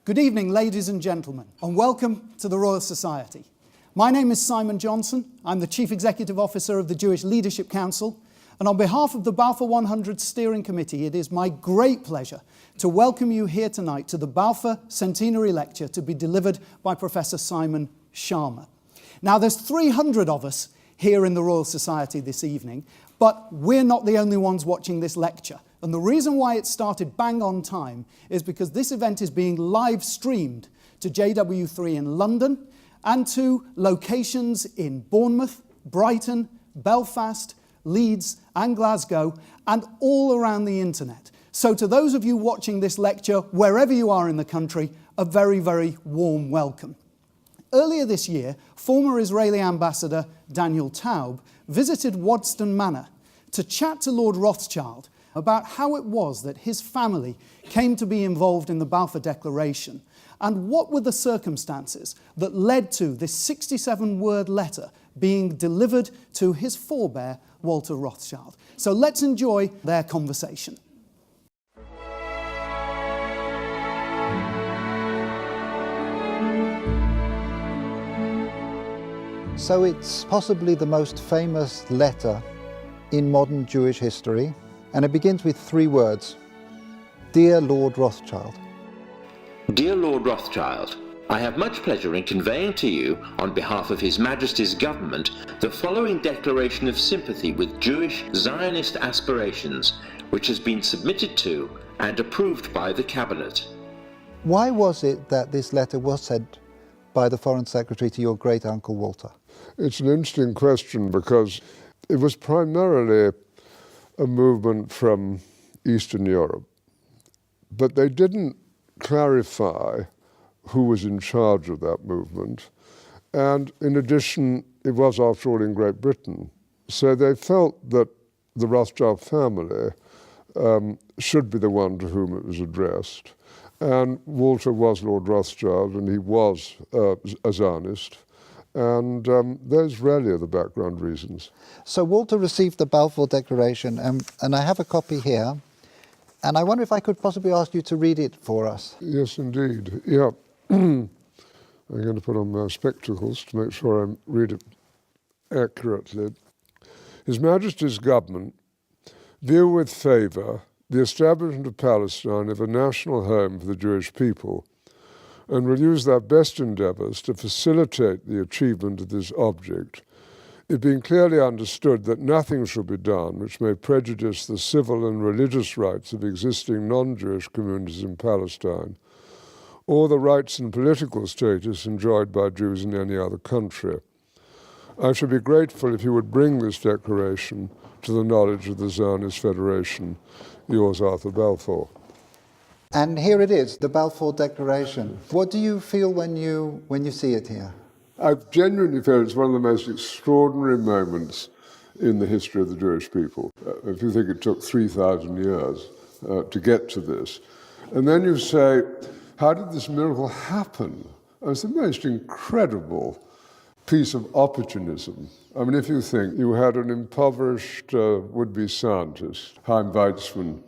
Good evening, ladies and gentlemen, and welcome to the Royal Society. My name is Simon Johnson. I'm the Chief Executive Officer of the Jewish Leadership Council, and on behalf of the Balfour 100 Steering Committee, it is my great pleasure to welcome you here tonight to the Balfour Centenary Lecture to be delivered by Professor Simon Schama. Now, there's 300 of us here in the Royal Society this evening, but we're not the only ones watching this lecture. And the reason why it started bang on time is because this event is being live streamed to JW3 in London and to locations in Bournemouth, Brighton, Belfast, Leeds and Glasgow, and all around the internet. So to those of you watching this lecture, wherever you are in the country, a very, very warm welcome. Earlier this year, former Israeli ambassador Daniel Taub visited Waddesdon Manor to chat to Lord Rothschild about how it was that his family came to be involved in the Balfour Declaration and what were the circumstances that led to this 67-word letter being delivered to his forebear, Walter Rothschild. So let's enjoy their conversation. So it's possibly the most famous letter in modern Jewish history, and it begins with 3 words: Dear Lord Rothschild. Dear Lord Rothschild, I have much pleasure in conveying to you, on behalf of His Majesty's Government, the following declaration of sympathy with Jewish Zionist aspirations, which has been submitted to and approved by the Cabinet. Why was it that this letter was sent by the Foreign Secretary to your great-uncle Walter? It's an interesting question because it was primarily a movement from Eastern Europe, but they didn't clarify who was in charge of that movement. And in addition, it was, after all, in Great Britain. So they felt that the Rothschild family should be the one to whom it was addressed. And Walter was Lord Rothschild, and he was a Zionist. And those really are the background reasons. So Walter received the Balfour Declaration, and I have a copy here. And I wonder if I could possibly ask you to read it for us. Yes, indeed. Yeah. I'm going to put on my spectacles to make sure I read it accurately. His Majesty's Government view with favour the establishment of Palestine as a national home for the Jewish people, and will use their best endeavours to facilitate the achievement of this object, it being clearly understood that nothing shall be done which may prejudice the civil and religious rights of existing non-Jewish communities in Palestine, or the rights and political status enjoyed by Jews in any other country. I should be grateful if you would bring this declaration to the knowledge of the Zionist Federation. Yours, Arthur Balfour. And here it is, the Balfour Declaration. What do you feel when you see it here? I genuinely feel it's one of the most extraordinary moments in the history of the Jewish people. If you think it took 3,000 years to get to this, and then you say, how did this miracle happen? It's the most incredible piece of opportunism. I mean, if you think you had an impoverished would-be scientist, Chaim Weizmann,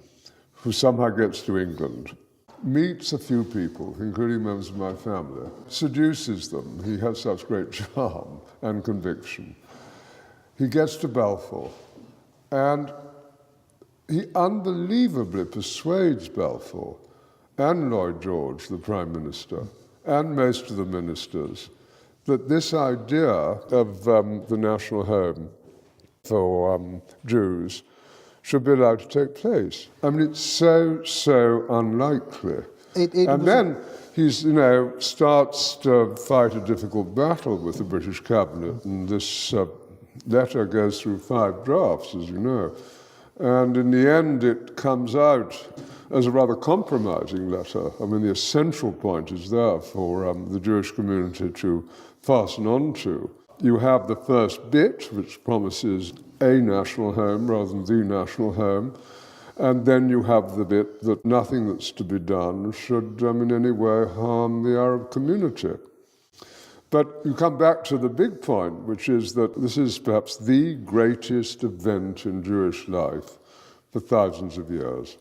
who somehow gets to England, meets a few people, including members of my family, seduces them. He has such great charm and conviction. He gets to Balfour, and he unbelievably persuades Balfour and Lloyd George, the Prime Minister, and most of the ministers, that this idea of the national home for Jews should be allowed to take place. I mean, it's so unlikely. And then he starts to fight a difficult battle with the British cabinet, and this letter goes through 5 drafts, as you know. And in the end, it comes out as a rather compromising letter. I mean, the essential point is there for the Jewish community to fasten on to. You have the first bit, which promises a national home rather than the national home, and then you have the bit that nothing that's to be done should in any way harm the Arab community. But you come back to the big point, which is that this is perhaps the greatest event in Jewish life for thousands of years.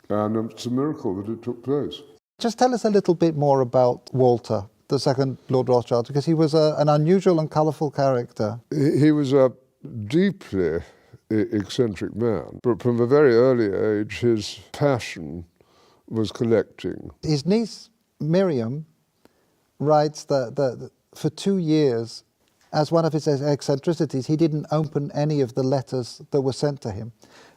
And it's a miracle that it took place. Just tell us a little bit more about Walter, the second Lord Rothschild, because he was an unusual and colourful character. He was a deeply eccentric man, but from a very early age his passion was collecting. His niece Miriam writes that for 2 years, as one of his eccentricities, he didn't open any of the letters that were sent to him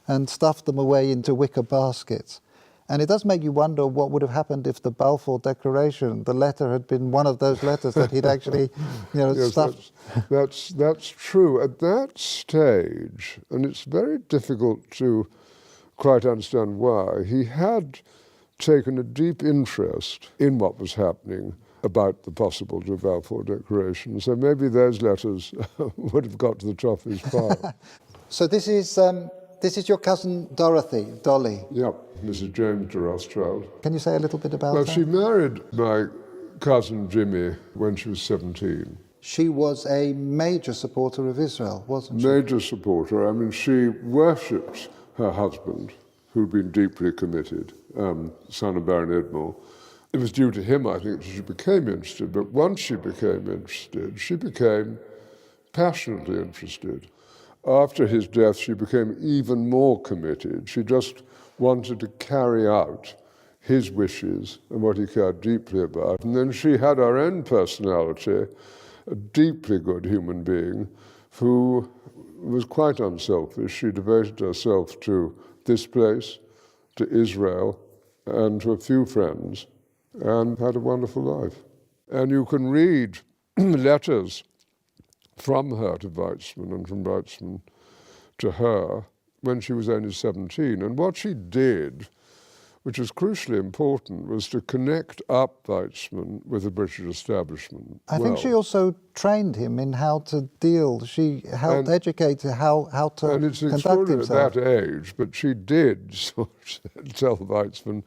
and stuffed them away into wicker baskets. And it does make you wonder what would have happened if the Balfour Declaration, the letter, had been one of those letters that he'd actually, yes, stuffed. That's true. At that stage, and it's very difficult to quite understand why, he had taken a deep interest in what was happening about the possibility of Balfour Declaration. So maybe those letters would have got to the top of his pile. So this is your cousin Dorothy, Dolly. Yep, Mrs. James de Rothschild. Can you say a little bit about her? Well, she married my cousin Jimmy when she was 17. She was a major supporter of Israel, wasn't she? Major supporter. I mean, she worshipped her husband, who'd been deeply committed, son of Baron Edmore. It was due to him, I think, that she became interested. But once she became interested, she became passionately interested. After his death, she became even more committed. She just wanted to carry out his wishes and what he cared deeply about. And then she had her own personality, a deeply good human being who was quite unselfish. She devoted herself to this place, to Israel, and to a few friends, and had a wonderful life. And you can read letters from her to Weizmann and from Weizmann to her when she was only 17. And what she did, which was crucially important, was to connect up Weizmann with the British establishment. I think she also trained him in how to deal. She helped educate how to and it's conduct himself. At that age, but she did sort of tell Weizmann,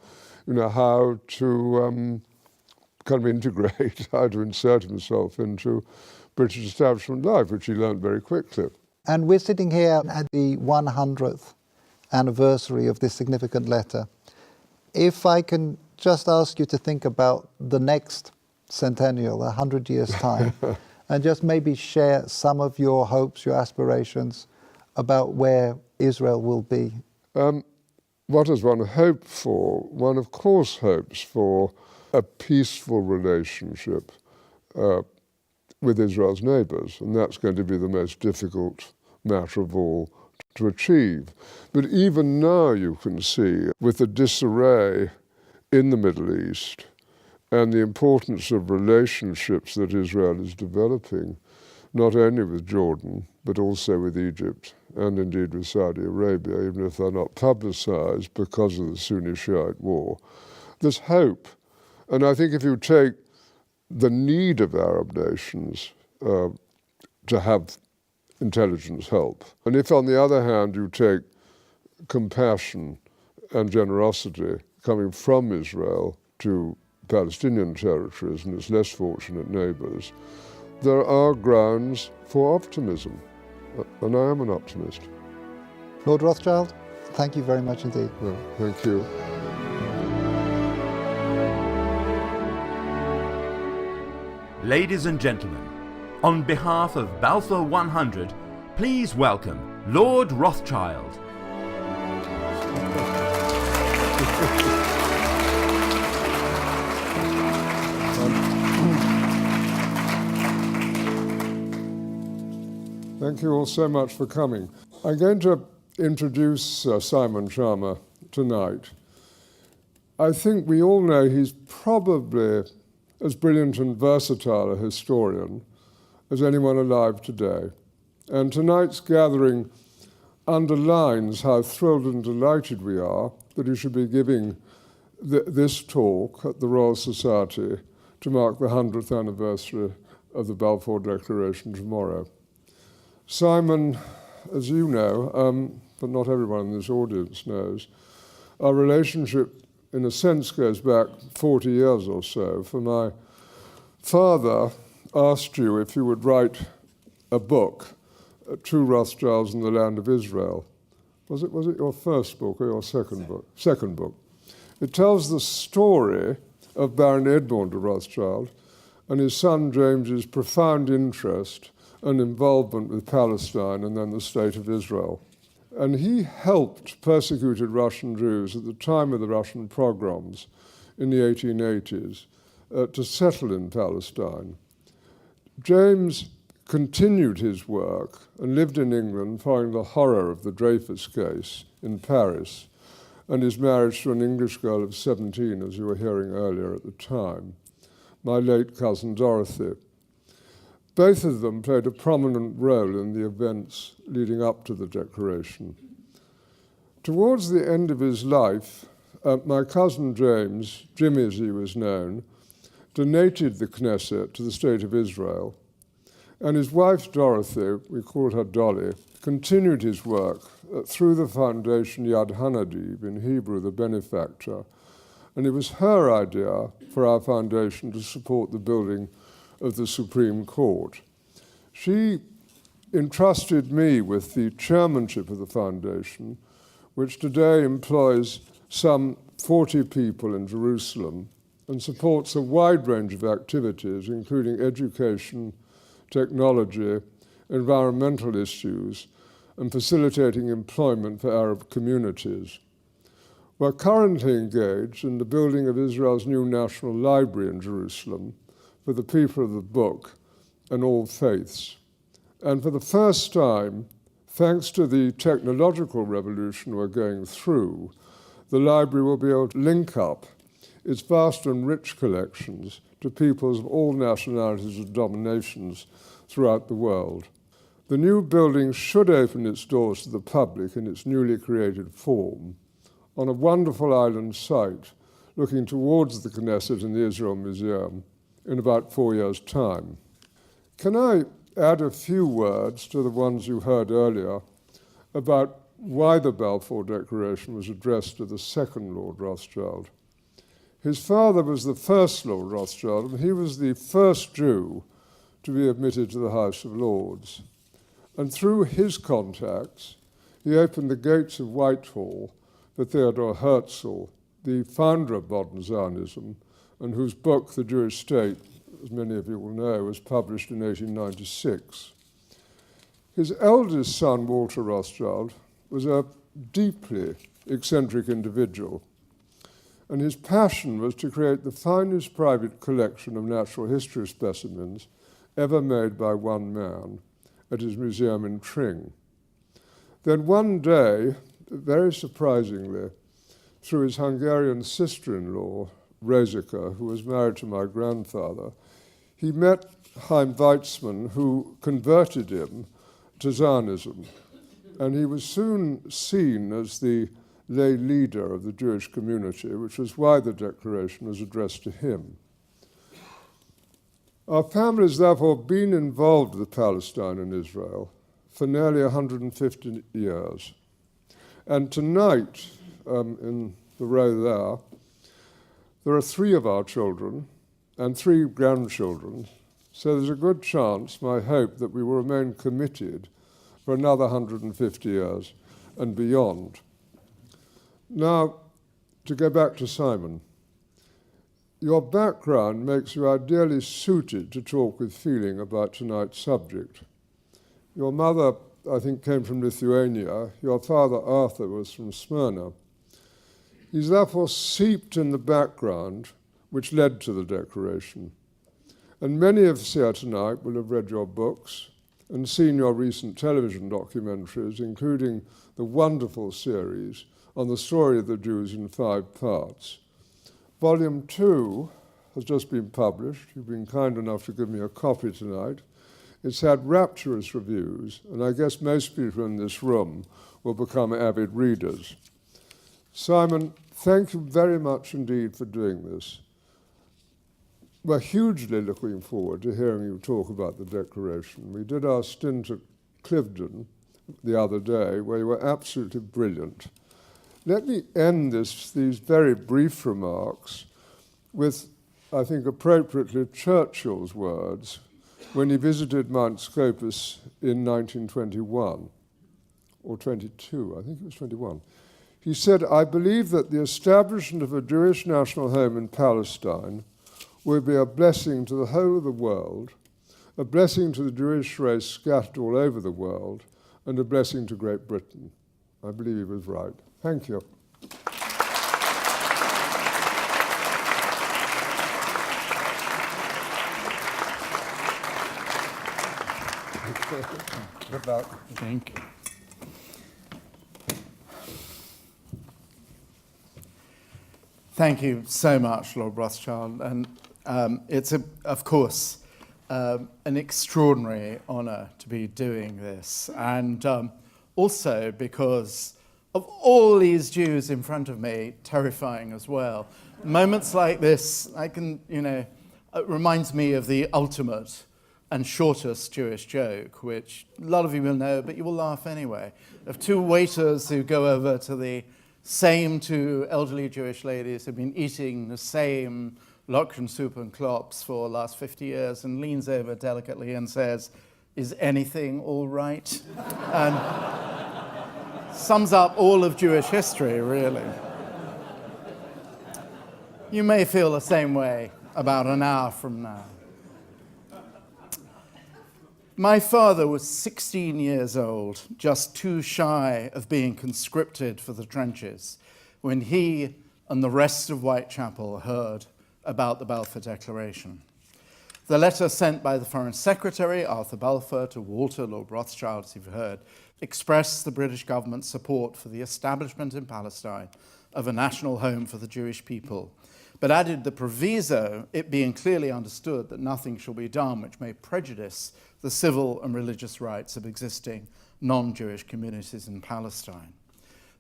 how to kind of integrate, how to insert himself into British establishment life, which he learned very quickly. And we're sitting here at the 100th anniversary of this significant letter. If I can just ask you to think about the next centennial, 100 years' time, and just maybe share some of your hopes, your aspirations about where Israel will be. What does one hope for? One, of course, hopes for a peaceful relationship with Israel's neighbours, and that's going to be the most difficult matter of all to achieve. But even now you can see, with the disarray in the Middle East and the importance of relationships that Israel is developing, not only with Jordan, but also with Egypt and indeed with Saudi Arabia, even if they're not publicized because of the Sunni-Shiite war. There's hope. And I think if you take the need of Arab nations to have intelligence help, and if on the other hand you take compassion and generosity coming from Israel to Palestinian territories and its less fortunate neighbours, there are grounds for optimism, and I am an optimist. Lord Rothschild, thank you very much indeed. Well, thank you. Ladies and gentlemen, on behalf of Balfour 100, please welcome Lord Rothschild. Thank you all so much for coming. I'm going to introduce Simon Schama tonight. I think we all know he's probably as brilliant and versatile a historian as anyone alive today. And tonight's gathering underlines how thrilled and delighted we are that he should be giving this talk at the Royal Society to mark the 100th anniversary of the Balfour Declaration tomorrow. Simon, as you know, but not everyone in this audience knows, our relationship in a sense goes back 40 years or so. For my father asked you if you would write a book, Two Rothschilds in the Land of Israel. Was it your first book or your second book? Second book. It tells the story of Baron Edmond de Rothschild and his son James's profound interest and involvement with Palestine and then the State of Israel. And he helped persecuted Russian Jews at the time of the Russian pogroms in the 1880s to settle in Palestine. James continued his work and lived in England following the horror of the Dreyfus case in Paris and his marriage to an English girl of 17, as you were hearing earlier at the time, my late cousin Dorothy. Both of them played a prominent role in the events leading up to the Declaration. Towards the end of his life, my cousin James, Jimmy as he was known, donated the Knesset to the State of Israel, and his wife Dorothy, we called her Dolly, continued his work through the foundation Yad Hanadib, in Hebrew, the benefactor, and it was her idea for our foundation to support the building of the Supreme Court. She entrusted me with the chairmanship of the foundation, which today employs some 40 people in Jerusalem and supports a wide range of activities, including education, technology, environmental issues, and facilitating employment for Arab communities. We're currently engaged in the building of Israel's new National Library in Jerusalem for the people of the book and all faiths. And for the first time, thanks to the technological revolution we're going through, the library will be able to link up its vast and rich collections to peoples of all nationalities and denominations throughout the world. The new building should open its doors to the public in its newly created form on a wonderful island site looking towards the Knesset and the Israel Museum in about 4 years' time. Can I add a few words to the ones you heard earlier about why the Balfour Declaration was addressed to the second Lord Rothschild? His father was the first Lord Rothschild, and he was the first Jew to be admitted to the House of Lords. And through his contacts, he opened the gates of Whitehall for Theodor Herzl, the founder of modern Zionism, and whose book, The Jewish State, as many of you will know, was published in 1896. His eldest son, Walter Rothschild, was a deeply eccentric individual, and his passion was to create the finest private collection of natural history specimens ever made by one man at his museum in Tring. Then one day, very surprisingly, through his Hungarian sister-in-law, Rosika, who was married to my grandfather, he met Chaim Weizmann, who converted him to Zionism. And he was soon seen as the lay leader of the Jewish community, which was why the Declaration was addressed to him. Our family has therefore been involved with Palestine and Israel for nearly 150 years. And tonight, in the row there are 3 of our children and 3 grandchildren, so there's a good chance, my hope, that we will remain committed for another 150 years and beyond. Now, to go back to Simon, your background makes you ideally suited to talk with feeling about tonight's subject. Your mother, I think, came from Lithuania. Your father, Arthur, was from Smyrna. He's therefore seeped in the background which led to the Declaration. And many of us here tonight will have read your books and seen your recent television documentaries, including the wonderful series on the story of the Jews in 5 parts. Volume 2 has just been published. You've been kind enough to give me a copy tonight. It's had rapturous reviews, and I guess most people in this room will become avid readers. Simon, thank you very much indeed for doing this. We're hugely looking forward to hearing you talk about the Declaration. We did our stint at Cliveden the other day, where you were absolutely brilliant. Let me end these very brief remarks with, I think appropriately, Churchill's words when he visited Mount Scopus in 1921, or 22, I think it was 21. He said, "I believe that the establishment of a Jewish national home in Palestine will be a blessing to the whole of the world, a blessing to the Jewish race scattered all over the world, and a blessing to Great Britain." I believe he was right. Thank you. Good luck. Thank you. Thank you so much, Lord Rothschild. And it's, of course, an extraordinary honour to be doing this. And also because of all these Jews in front of me, terrifying as well. Moments like this, I can, it reminds me of the ultimate and shortest Jewish joke, which a lot of you will know, but you will laugh anyway, of two waiters who go over to the same two elderly Jewish ladies who've been eating the same Lokshen soup and klops for the last 50 years and leans over delicately and says, "Is anything all right?" And sums up all of Jewish history, really. You may feel the same way about an hour from now. My father was 16 years old, just too shy of being conscripted for the trenches, when he and the rest of Whitechapel heard about the Balfour Declaration. The letter sent by the Foreign Secretary, Arthur Balfour, to Walter, Lord Rothschild, as you've heard, expressed the British government's support for the establishment in Palestine of a national home for the Jewish people, but added the proviso, it being clearly understood that nothing shall be done which may prejudice the civil and religious rights of existing non-Jewish communities in Palestine.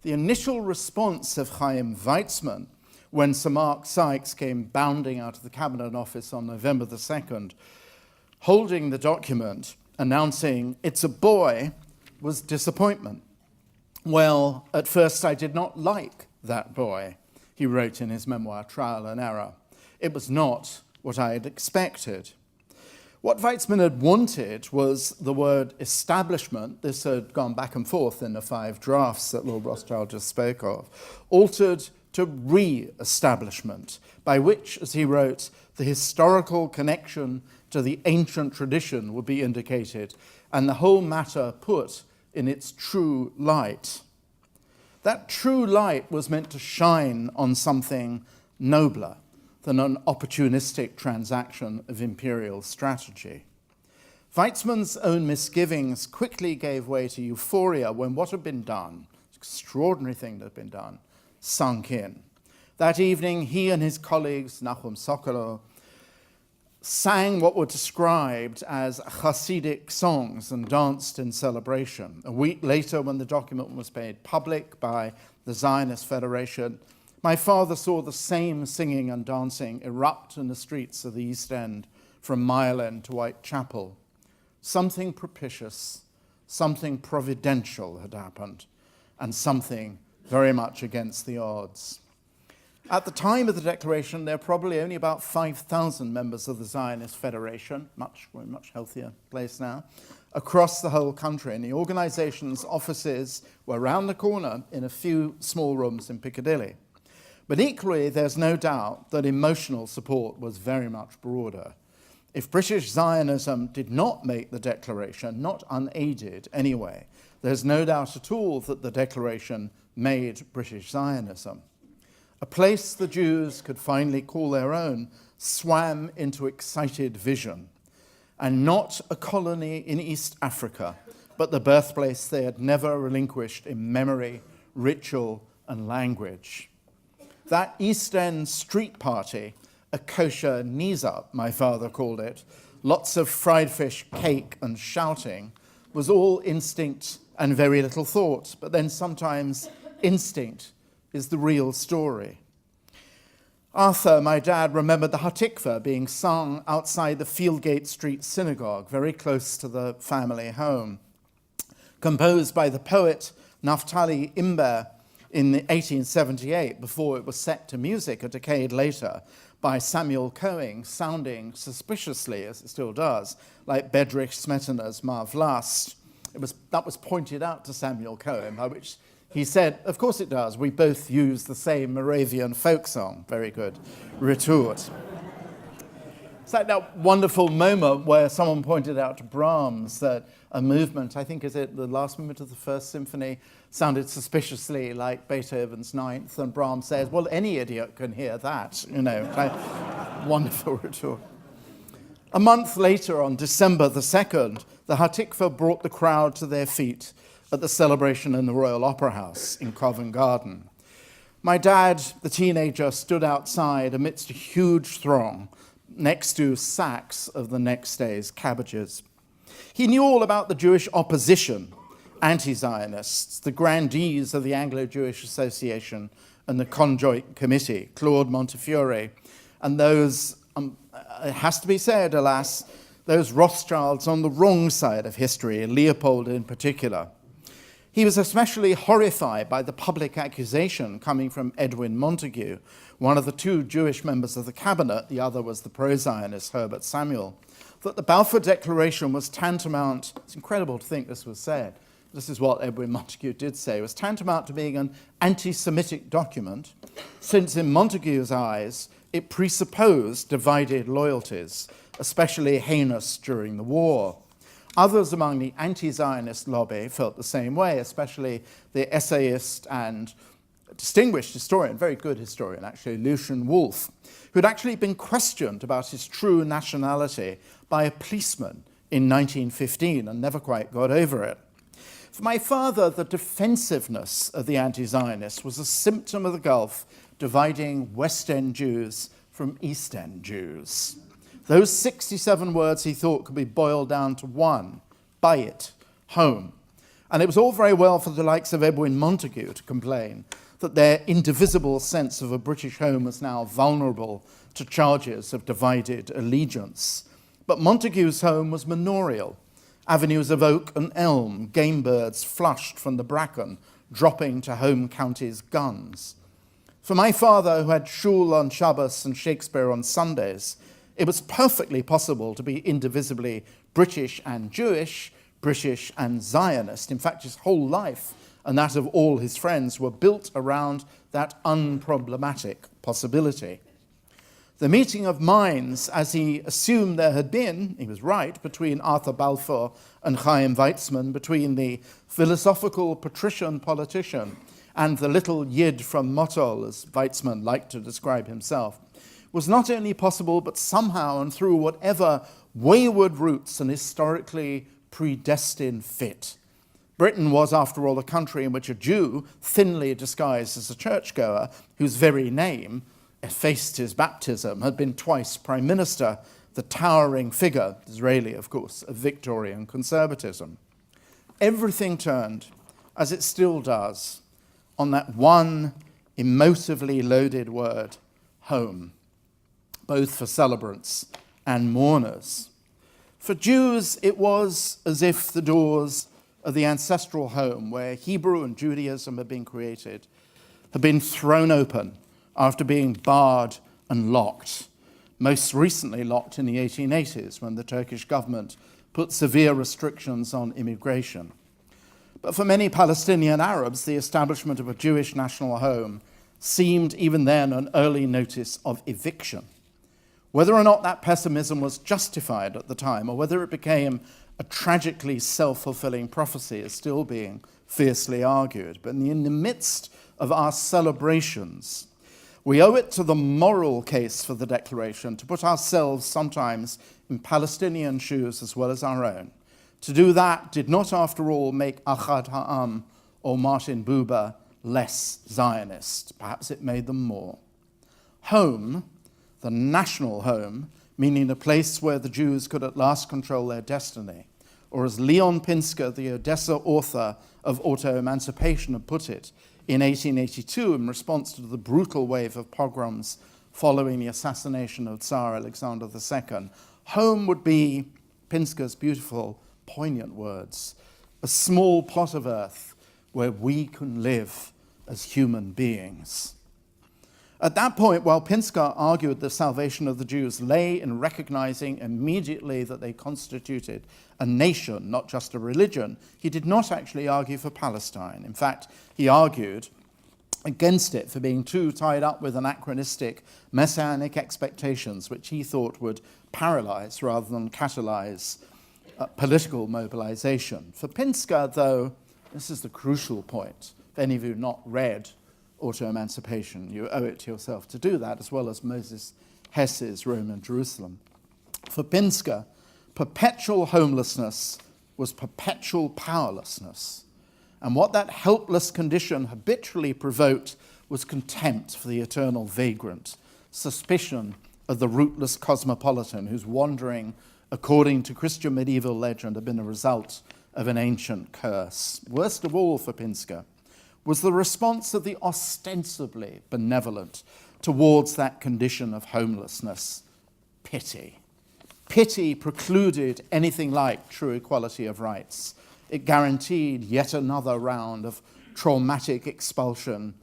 The initial response of Chaim Weizmann, when Sir Mark Sykes came bounding out of the Cabinet Office on November the 2nd, holding the document, announcing, "It's a boy," was disappointment. "Well, at first I did not like that boy," he wrote in his memoir, Trial and Error. "It was not what I had expected." What Weizmann had wanted was the word establishment. This had gone back and forth in the 5 drafts that Lord Rothschild just spoke of, altered to re-establishment, by which, as he wrote, the historical connection to the ancient tradition would be indicated and the whole matter put in its true light. That true light was meant to shine on something nobler than an opportunistic transaction of imperial strategy. Weizmann's own misgivings quickly gave way to euphoria when what had been done, an extraordinary thing that had been done, sunk in. That evening, he and his colleagues, Nachum Sokolow, sang what were described as Hasidic songs and danced in celebration. A week later, when the document was made public by the Zionist Federation, my father saw the same singing and dancing erupt in the streets of the East End from Mile End to Whitechapel. Something propitious, something providential had happened, and something very much against the odds. At the time of the declaration, there were probably only about 5,000 members of the Zionist Federation, we're a much healthier place now, across the whole country. And the organization's offices were round the corner in a few small rooms in Piccadilly. But equally, there's no doubt that emotional support was very much broader. If British Zionism did not make the declaration, not unaided anyway, there's no doubt at all that the declaration made British Zionism. A place the Jews could finally call their own swam into excited vision, and not a colony in East Africa, but the birthplace they had never relinquished in memory, ritual, and language. That East End street party, a kosher knees-up, my father called it, lots of fried fish, cake, and shouting, was all instinct and very little thought, but then sometimes instinct is the real story. Arthur, my dad, remembered the Hatikva being sung outside the Fieldgate Street Synagogue, very close to the family home. Composed by the poet Naftali Imber in 1878, before it was set to music a decade later by Samuel Cohen, sounding suspiciously, as it still does, like Bedrich Smetana's Mar Vlast. That was pointed out to Samuel Cohen, by which He said, of course it does. We both use the same Moravian folk song. Very good retort. It's like that wonderful moment where someone pointed out to Brahms that a movement, I think is it the last movement of the First Symphony, sounded suspiciously like Beethoven's Ninth, and Brahms says, well, any idiot can hear that, like, wonderful retort. A month later, on December the 2nd, the Hatikva brought the crowd to their feet at the celebration in the Royal Opera House in Covent Garden. My dad, the teenager, stood outside amidst a huge throng next to sacks of the next day's cabbages. He knew all about the Jewish opposition, anti-Zionists, the grandees of the Anglo-Jewish Association and the Conjoint Committee, Claude Montefiore, and those, it has to be said, alas, those Rothschilds on the wrong side of history, Leopold in particular. He was especially horrified by the public accusation coming from Edwin Montagu, one of the two Jewish members of the cabinet, the other was the pro-Zionist Herbert Samuel, that the Balfour Declaration was tantamount, it's incredible to think this was said, this is what Edwin Montagu did say, was tantamount to being an anti-Semitic document, since in Montagu's eyes it presupposed divided loyalties, especially heinous during the war. Others among the anti-Zionist lobby felt the same way, especially the essayist and distinguished historian, very good historian actually, Lucian Wolff, who'd actually been questioned about his true nationality by a policeman in 1915 and never quite got over it. For my father, the defensiveness of the anti-Zionists was a symptom of the gulf dividing West End Jews from East End Jews. Those 67 words he thought could be boiled down to one: buy it, home. And it was all very well for the likes of Edwin Montagu to complain that their indivisible sense of a British home was now vulnerable to charges of divided allegiance. But Montagu's home was manorial. Avenues of oak and elm, game birds flushed from the bracken, dropping to home counties' guns. For my father, who had shul on Shabbos and Shakespeare on Sundays, it was perfectly possible to be indivisibly British and Jewish, British and Zionist. In fact, his whole life and that of all his friends were built around that unproblematic possibility. The meeting of minds, as he assumed there had been, he was right, between Arthur Balfour and Chaim Weizmann, between the philosophical patrician politician and the little Yid from Motol, as Weizmann liked to describe himself, was not only possible, but somehow and through whatever wayward roots and historically predestined fit. Britain was, after all, a country in which a Jew, thinly disguised as a churchgoer, whose very name effaced his baptism, had been twice prime minister, the towering figure, Israeli, of course, of Victorian conservatism. Everything turned, as it still does, on that one emotively loaded word, home, both for celebrants and mourners. For Jews, it was as if the doors of the ancestral home where Hebrew and Judaism had been created had been thrown open after being barred and locked, most recently locked in the 1880s when the Turkish government put severe restrictions on immigration. But for many Palestinian Arabs, the establishment of a Jewish national home seemed even then an early notice of eviction. Whether or not that pessimism was justified at the time, or whether it became a tragically self-fulfilling prophecy, is still being fiercely argued. But in the midst of our celebrations, we owe it to the moral case for the Declaration to put ourselves sometimes in Palestinian shoes as well as our own. To do that did not, after all, make Achad Ha'am or Martin Buber less Zionist. Perhaps it made them more. Home, the national home, meaning a place where the Jews could at last control their destiny, or as Leon Pinsker, the Odessa author of Auto-Emancipation, had put it in 1882 in response to the brutal wave of pogroms following the assassination of Tsar Alexander II, home would be, Pinsker's beautiful, poignant words, a small plot of earth where we can live as human beings. At that point, while Pinsker argued the salvation of the Jews lay in recognizing immediately that they constituted a nation, not just a religion, he did not actually argue for Palestine. In fact, he argued against it for being too tied up with anachronistic messianic expectations, which he thought would paralyze rather than catalyze political mobilization. For Pinsker, though, this is the crucial point. If any of you have not read Auto-Emancipation, you owe it to yourself to do that, as well as Moses Hess's Rome and Jerusalem. For Pinsker, perpetual homelessness was perpetual powerlessness. And what that helpless condition habitually provoked was contempt for the eternal vagrant, suspicion of the rootless cosmopolitan whose wandering, according to Christian medieval legend, had been a result of an ancient curse. Worst of all for Pinsker was the response of the ostensibly benevolent towards that condition of homelessness: pity. Pity precluded anything like true equality of rights. It guaranteed yet another round of traumatic expulsion,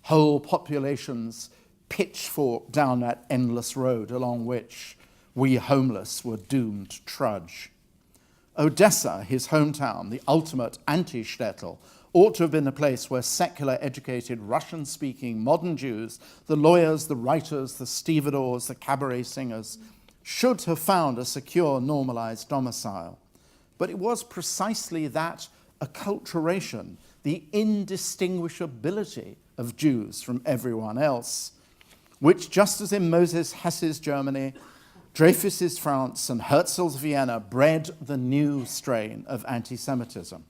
whole populations pitchforked down that endless road along which we homeless were doomed to trudge. Odessa, his hometown, the ultimate anti-shtetl, ought to have been a place where secular, educated, Russian-speaking modern Jews, the lawyers, the writers, the stevedores, the cabaret singers, should have found a secure, normalized domicile. But it was precisely that acculturation, the indistinguishability of Jews from everyone else, which, just as in Moses Hess's Germany, Dreyfus's France, and Herzl's Vienna, bred the new strain of anti-Semitism.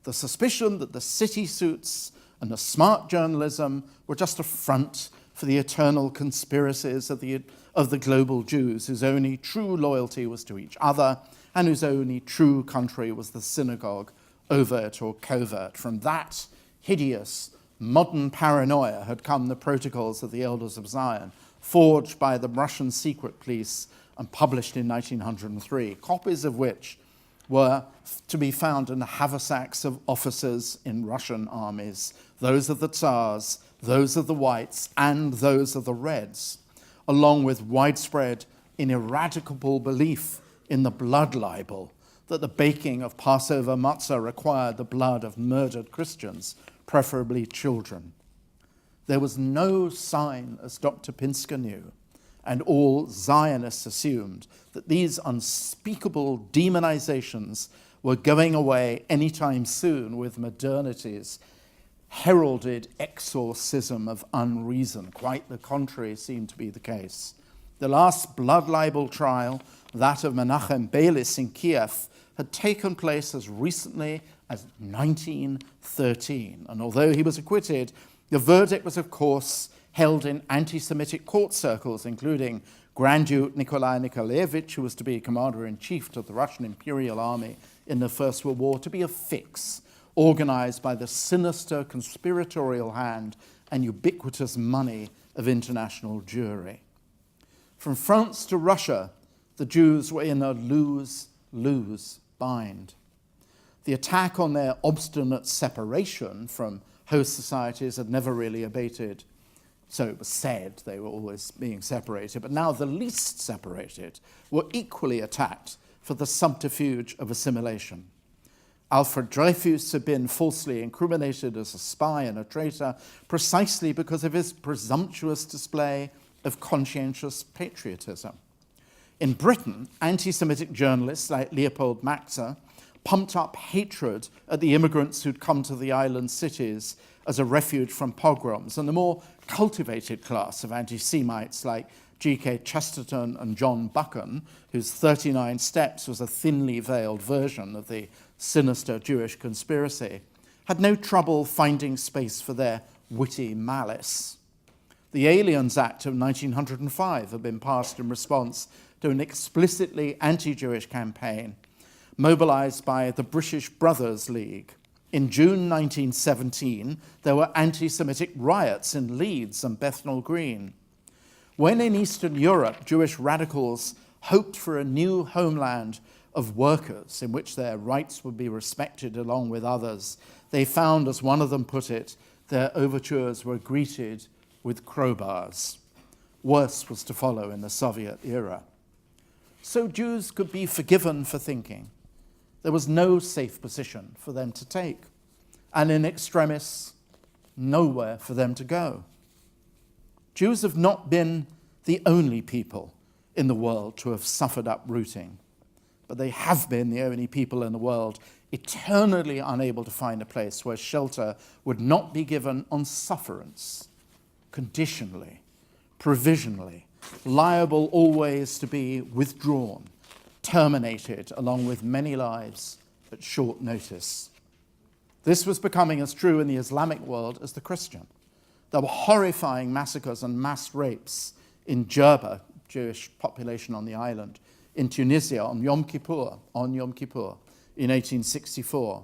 The suspicion that the city suits and the smart journalism were just a front for the eternal conspiracies of the global Jews, whose only true loyalty was to each other, and whose only true country was the synagogue, overt or covert. From that hideous modern paranoia had come the protocols of the Elders of Zion, forged by the Russian secret police and published in 1903, copies of which were to be found in the haversacks of officers in Russian armies, those of the Tsars, those of the Whites, and those of the Reds, along with widespread, ineradicable belief in the blood libel that the baking of Passover matzah required the blood of murdered Christians, preferably children. There was no sign, as Dr. Pinsker knew, and all Zionists assumed, that these unspeakable demonizations were going away anytime soon with modernity's heralded exorcism of unreason. Quite the contrary seemed to be the case. The last blood libel trial, that of Menachem Beilis in Kiev, had taken place as recently as 1913. And although he was acquitted, the verdict was, of course, held in anti-Semitic court circles, including Grand Duke Nikolai Nikolaevich, who was to be commander-in-chief to the Russian Imperial Army in the First World War, to be a fix organized by the sinister conspiratorial hand and ubiquitous money of international Jewry. From France to Russia, the Jews were in a lose-lose bind. The attack on their obstinate separation from host societies had never really abated. So it was said they were always being separated, but now the least separated were equally attacked for the subterfuge of assimilation. Alfred Dreyfus had been falsely incriminated as a spy and a traitor precisely because of his presumptuous display of conscientious patriotism. In Britain, anti-Semitic journalists like Leopold Maxer pumped up hatred at the immigrants who'd come to the island cities as a refuge from pogroms, and the more cultivated class of anti-Semites like G.K. Chesterton and John Buchan, whose 39 Steps was a thinly veiled version of the sinister Jewish conspiracy, had no trouble finding space for their witty malice. The Aliens Act of 1905 had been passed in response to an explicitly anti-Jewish campaign mobilized by the British Brothers League. In June 1917, there were anti-Semitic riots in Leeds and Bethnal Green. When in Eastern Europe, Jewish radicals hoped for a new homeland of workers in which their rights would be respected along with others, they found, as one of them put it, their overtures were greeted with crowbars. Worse was to follow in the Soviet era. So Jews could be forgiven for thinking there was no safe position for them to take, and in extremis, nowhere for them to go. Jews have not been the only people in the world to have suffered uprooting, but they have been the only people in the world eternally unable to find a place where shelter would not be given on sufferance, conditionally, provisionally, liable always to be withdrawn, terminated along with many lives at short notice. This was becoming as true in the Islamic world as the Christian. There were horrifying massacres and mass rapes in Jerba, Jewish population on the island, in Tunisia on Yom Kippur in 1864,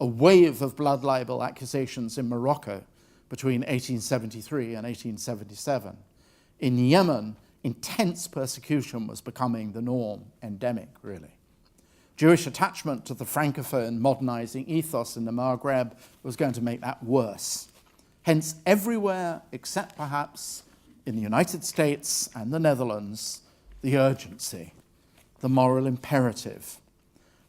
a wave of blood libel accusations in Morocco between 1873 and 1877. In Yemen, intense persecution was becoming the norm, endemic, really. Jewish attachment to the Francophone modernizing ethos in the Maghreb was going to make that worse. Hence, everywhere except perhaps in the United States and the Netherlands, the urgency, the moral imperative.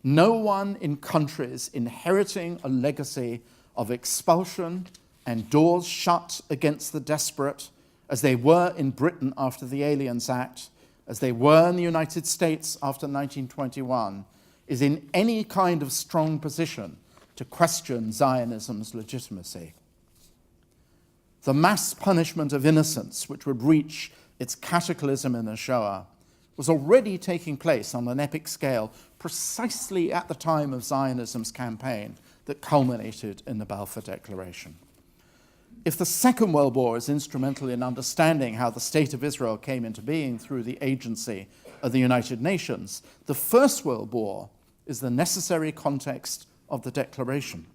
No one in countries inheriting a legacy of expulsion and doors shut against the desperate, as they were in Britain after the Aliens Act, as they were in the United States after 1921, is in any kind of strong position to question Zionism's legitimacy. The mass punishment of innocence, which would reach its cataclysm in the Shoah, was already taking place on an epic scale precisely at the time of Zionism's campaign that culminated in the Balfour Declaration. If the Second World War is instrumental in understanding how the State of Israel came into being through the agency of the United Nations, the First World War is the necessary context of the Declaration.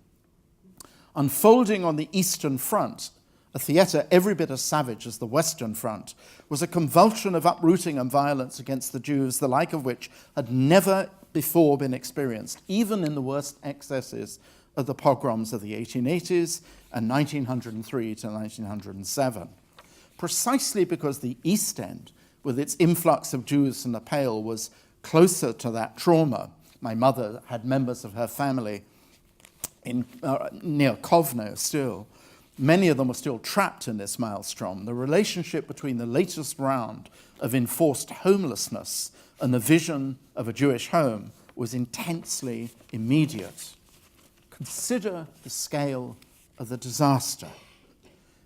Unfolding on the Eastern Front, a theatre every bit as savage as the Western Front, was a convulsion of uprooting and violence against the Jews, the like of which had never before been experienced, even in the worst excesses of the pogroms of the 1880s and 1903 to 1907. Precisely because the East End, with its influx of Jews from the Pale, was closer to that trauma. My mother had members of her family near Kovno still. Many of them were still trapped in this maelstrom. The relationship between the latest round of enforced homelessness and the vision of a Jewish home was intensely immediate. Consider the scale of the disaster.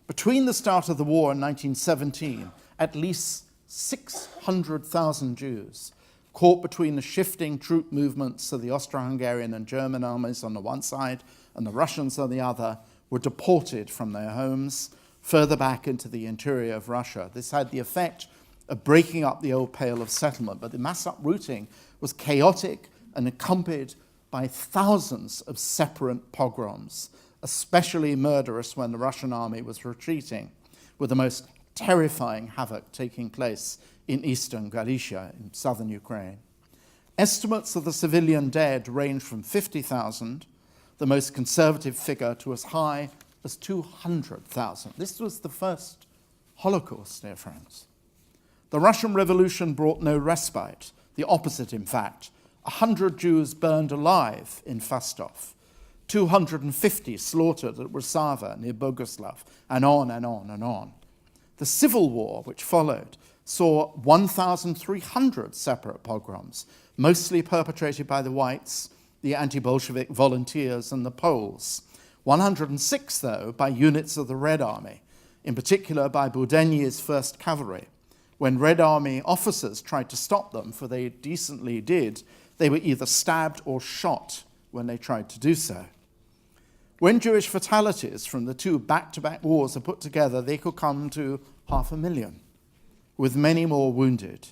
Between the start of the war in 1917, at least 600,000 Jews, caught between the shifting troop movements of the Austro-Hungarian and German armies on the one side and the Russians on the other, were deported from their homes further back into the interior of Russia. This had the effect of breaking up the old Pale of settlement, but the mass uprooting was chaotic and accompanied by thousands of separate pogroms, especially murderous when the Russian army was retreating, with the most terrifying havoc taking place in eastern Galicia, in southern Ukraine. Estimates of the civilian dead range from 50,000, the most conservative figure, to as high as 200,000. This was the first Holocaust, dear friends. The Russian Revolution brought no respite. The opposite, in fact. 100 Jews burned alive in Fastov, 250 slaughtered at Rusava near Boguslav, and on and on and on. The civil war, which followed, saw 1,300 separate pogroms, mostly perpetrated by the whites, the anti-Bolshevik volunteers, and the Poles. 106, though, by units of the Red Army, in particular by Budenyi's 1st Cavalry. When Red Army officers tried to stop them, for they decently did, they were either stabbed or shot when they tried to do so. When Jewish fatalities from the two back-to-back wars are put together, they could come to 500,000, with many more wounded,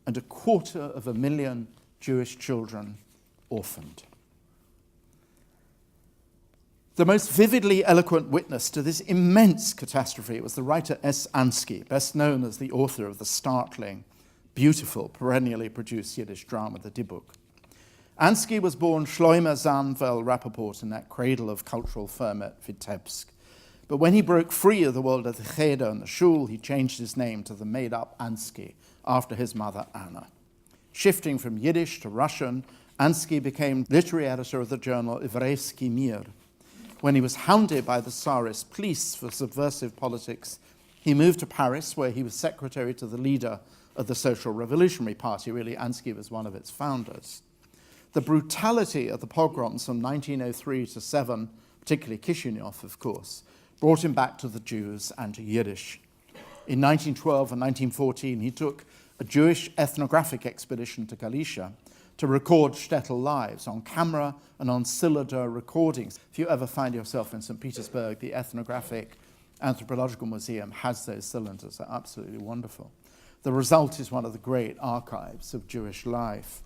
and 250,000 Jewish children orphaned. The most vividly eloquent witness to this immense catastrophe was the writer S. Ansky, best known as the author of the startling, beautiful, perennially produced Yiddish drama, The Dibuk. Ansky was born Shloime Zanvel Rappaport in that cradle of cultural ferment, Vitebsk. But when he broke free of the world of the cheder and the shul, he changed his name to the made-up Ansky, after his mother Anna. Shifting from Yiddish to Russian, Ansky became literary editor of the journal Evreysky Mir. When he was hounded by the Tsarist police for subversive politics, he moved to Paris, where he was secretary to the leader of the Social Revolutionary Party. Really, Ansky was one of its founders. The brutality of the pogroms from 1903 to 7, particularly Kishinev, of course, brought him back to the Jews and to Yiddish. In 1912 and 1914, he took a Jewish ethnographic expedition to Galicia to record shtetl lives on camera and on cylinder recordings. If you ever find yourself in St. Petersburg, the Ethnographic Anthropological Museum has those cylinders. They're absolutely wonderful. The result is one of the great archives of Jewish life.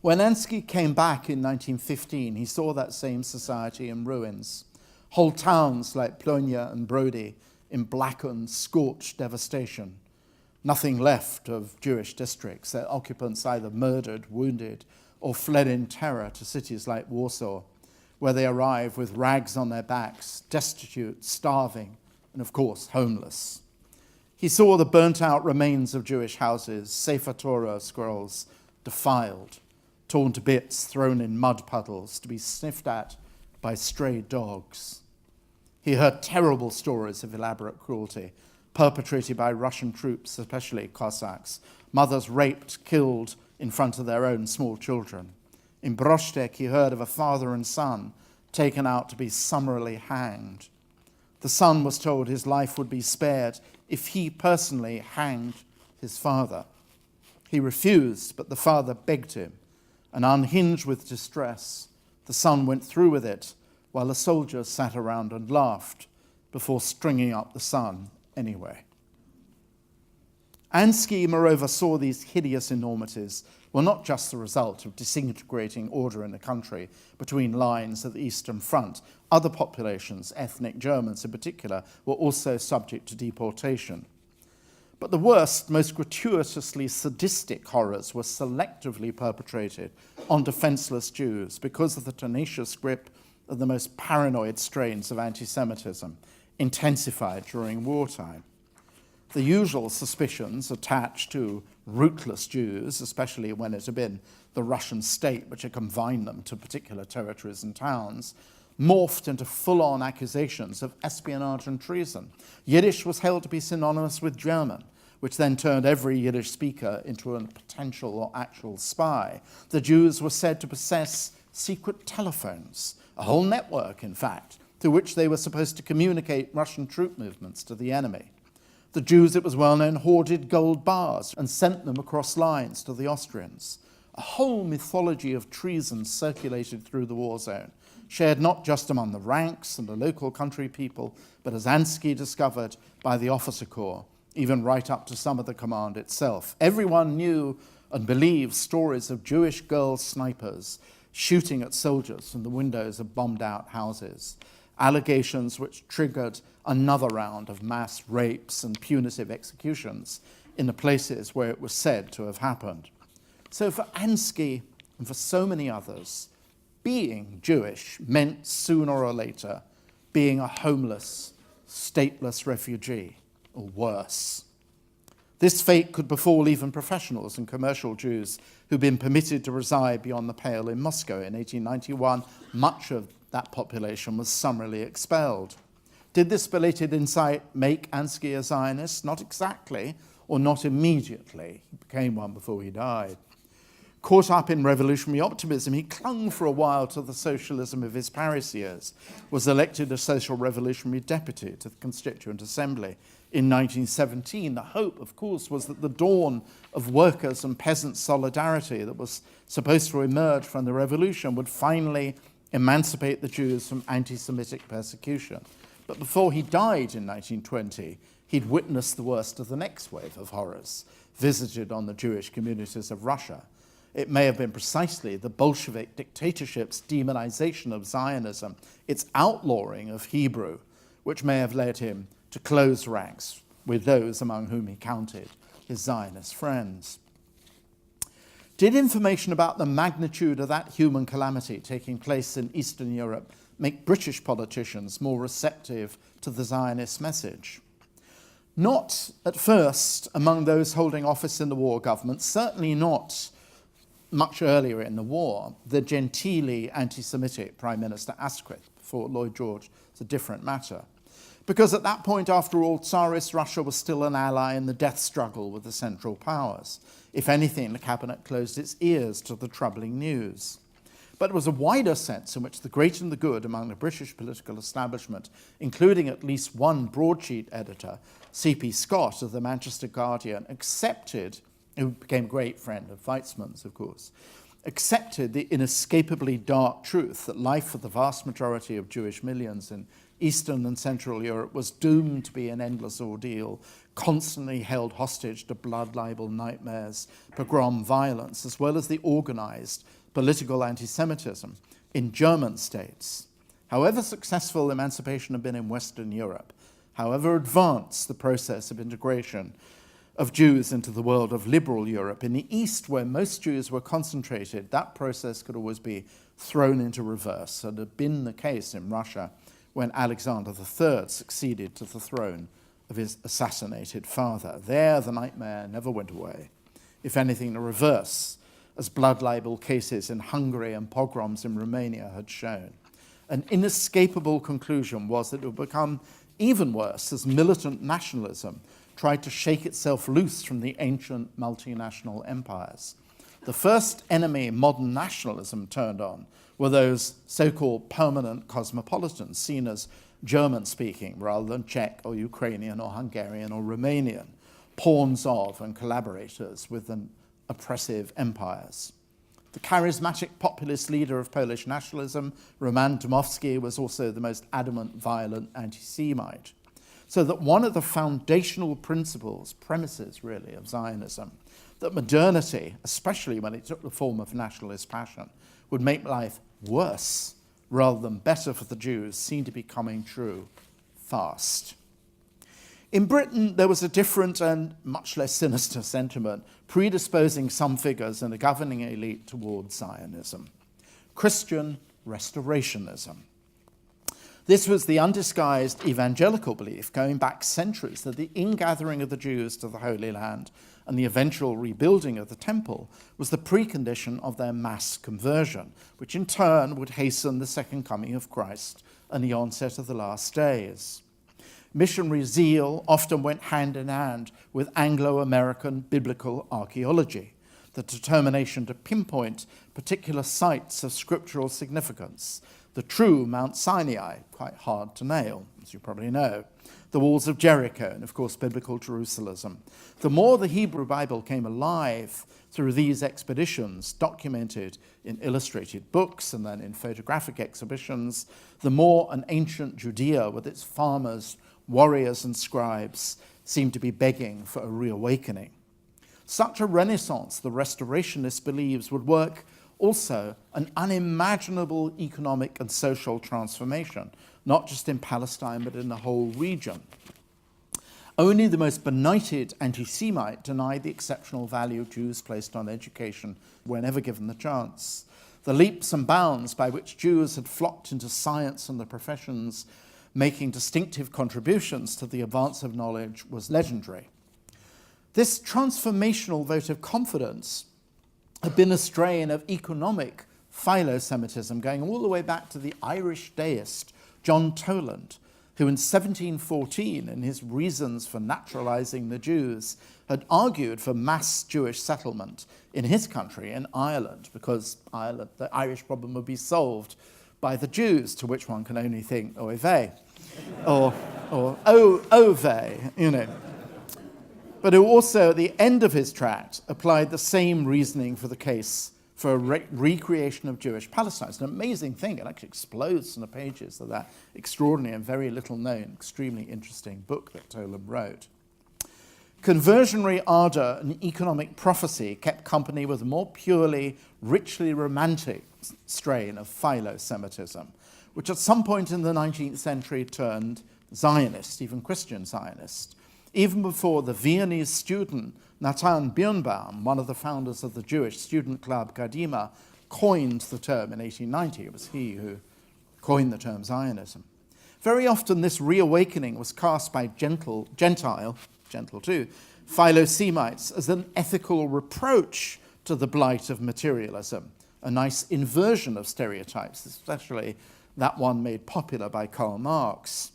When Ansky came back in 1915, he saw that same society in ruins. Whole towns like Plonia and Brody in blackened, scorched devastation. Nothing left of Jewish districts, their occupants either murdered, wounded, or fled in terror to cities like Warsaw, where they arrived with rags on their backs, destitute, starving, and of course, homeless. He saw the burnt-out remains of Jewish houses, Sefer Torah scrolls, defiled, torn to bits, thrown in mud puddles, to be sniffed at by stray dogs. He heard terrible stories of elaborate cruelty, perpetrated by Russian troops, especially Cossacks, mothers raped, killed in front of their own small children. In Brostek, he heard of a father and son taken out to be summarily hanged. The son was told his life would be spared if he personally hanged his father. He refused, but the father begged him, and unhinged with distress, the son went through with it while the soldiers sat around and laughed before stringing up the son anyway. Ansky, moreover, saw these hideous enormities were not just the result of disintegrating order in the country between lines at the Eastern Front. Other populations, ethnic Germans in particular, were also subject to deportation. But the worst, most gratuitously sadistic horrors were selectively perpetrated on defenseless Jews because of the tenacious grip of the most paranoid strains of anti-Semitism, intensified during wartime. The usual suspicions attached to rootless Jews, especially when it had been the Russian state which had confined them to particular territories and towns, morphed into full-on accusations of espionage and treason. Yiddish was held to be synonymous with German, which then turned every Yiddish speaker into a potential or actual spy. The Jews were said to possess secret telephones, a whole network, in fact, through which they were supposed to communicate Russian troop movements to the enemy. The Jews, it was well known, hoarded gold bars and sent them across lines to the Austrians. A whole mythology of treason circulated through the war zone, shared not just among the ranks and the local country people, but as Ansky discovered, by the officer corps, even right up to some of the command itself. Everyone knew and believed stories of Jewish girl snipers shooting at soldiers from the windows of bombed-out houses, allegations which triggered another round of mass rapes and punitive executions in the places where it was said to have happened. So for Ansky and for so many others, being Jewish meant sooner or later being a homeless, stateless refugee, or worse. This fate could befall even professionals and commercial Jews who'd been permitted to reside beyond the Pale in Moscow. In 1891, much of that population was summarily expelled. Did this belated insight make Ansky a Zionist? Not exactly, or not immediately. He became one before he died. Caught up in revolutionary optimism, he clung for a while to the socialism of his Paris years, was elected a social revolutionary deputy to the Constituent Assembly in 1917. The hope, of course, was that the dawn of workers' and peasants' solidarity that was supposed to emerge from the revolution would finally emancipate the Jews from anti-Semitic persecution. But before he died in 1920, he'd witnessed the worst of the next wave of horrors visited on the Jewish communities of Russia. It may have been precisely the Bolshevik dictatorship's demonization of Zionism, its outlawing of Hebrew, which may have led him to close ranks with those among whom he counted his Zionist friends. Did information about the magnitude of that human calamity taking place in Eastern Europe make British politicians more receptive to the Zionist message. Not at first among those holding office in the war government, certainly not much earlier in the war, the genteelly anti-Semitic Prime Minister Asquith, before Lloyd George, is a different matter. Because at that point, after all, Tsarist Russia was still an ally in the death struggle with the Central Powers. If anything, the cabinet closed its ears to the troubling news. But it was a wider sense in which the great and the good among the British political establishment, including at least one broadsheet editor, C.P. Scott of the Manchester Guardian, accepted, who became a great friend of Weizmann's, of course, accepted the inescapably dark truth that life for the vast majority of Jewish millions in Eastern and Central Europe was doomed to be an endless ordeal, constantly held hostage to blood libel nightmares, pogrom violence, as well as the organized political anti-Semitism in German states. However successful emancipation had been in Western Europe, however advanced the process of integration of Jews into the world of liberal Europe, in the East, where most Jews were concentrated, that process could always be thrown into reverse. It had been the case in Russia when Alexander III succeeded to the throne of his assassinated father. There, the nightmare never went away. If anything, the reverse, as blood libel cases in Hungary and pogroms in Romania had shown. An inescapable conclusion was that it would become even worse as militant nationalism tried to shake itself loose from the ancient multinational empires. The first enemy modern nationalism turned on were those so-called permanent cosmopolitans, seen as German-speaking rather than Czech or Ukrainian or Hungarian or Romanian, pawns of and collaborators with the oppressive empires. The charismatic populist leader of Polish nationalism, Roman Dmowski, was also the most adamant, violent anti-Semite. So that one of the foundational premises really, of Zionism, that modernity, especially when it took the form of nationalist passion, would make life worse rather than better for the Jews, seemed to be coming true fast. In Britain, there was a different and much less sinister sentiment predisposing some figures in the governing elite towards Zionism: Christian restorationism. This was the undisguised evangelical belief going back centuries that the ingathering of the Jews to the Holy Land and the eventual rebuilding of the temple was the precondition of their mass conversion, which in turn would hasten the second coming of Christ and the onset of the last days. Missionary zeal often went hand in hand with Anglo-American biblical archaeology, the determination to pinpoint particular sites of scriptural significance. The true Mount Sinai, quite hard to nail, as you probably know, the walls of Jericho, and of course biblical Jerusalem. The more the Hebrew Bible came alive through these expeditions, documented in illustrated books and then in photographic exhibitions, the more an ancient Judea with its farmers, warriors and scribes seemed to be begging for a reawakening. Such a renaissance, the restorationist believes, would work also an unimaginable economic and social transformation, not just in Palestine, but in the whole region. Only the most benighted anti-Semite denied the exceptional value Jews placed on education whenever given the chance. The leaps and bounds by which Jews had flocked into science and the professions, making distinctive contributions to the advance of knowledge, was legendary. This transformational vote of confidence had been a strain of economic Philo-Semitism going all the way back to the Irish deist John Toland, who in 1714, in his Reasons for Naturalizing the Jews, had argued for mass Jewish settlement in his country, in Ireland, because Ireland, the Irish problem would be solved by the Jews, to which one can only think, oy vey, or oh vey, you know. But who also, at the end of his tract, applied the same reasoning for the case for a recreation of Jewish Palestine. It's an amazing thing. It actually explodes in the pages of that extraordinary and very little known, extremely interesting book that Toland wrote. Conversionary ardor and economic prophecy kept company with a more purely, richly romantic strain of Philo-Semitism, which at some point in the 19th century turned Zionist, even Christian Zionist. Even before the Viennese student Nathan Birnbaum, one of the founders of the Jewish student club Kadima, coined the term in 1890. It was he who coined the term Zionism. Very often this reawakening was cast by gentle too, Philo-Semites as an ethical reproach to the blight of materialism, a nice inversion of stereotypes, especially that one made popular by Karl Marx.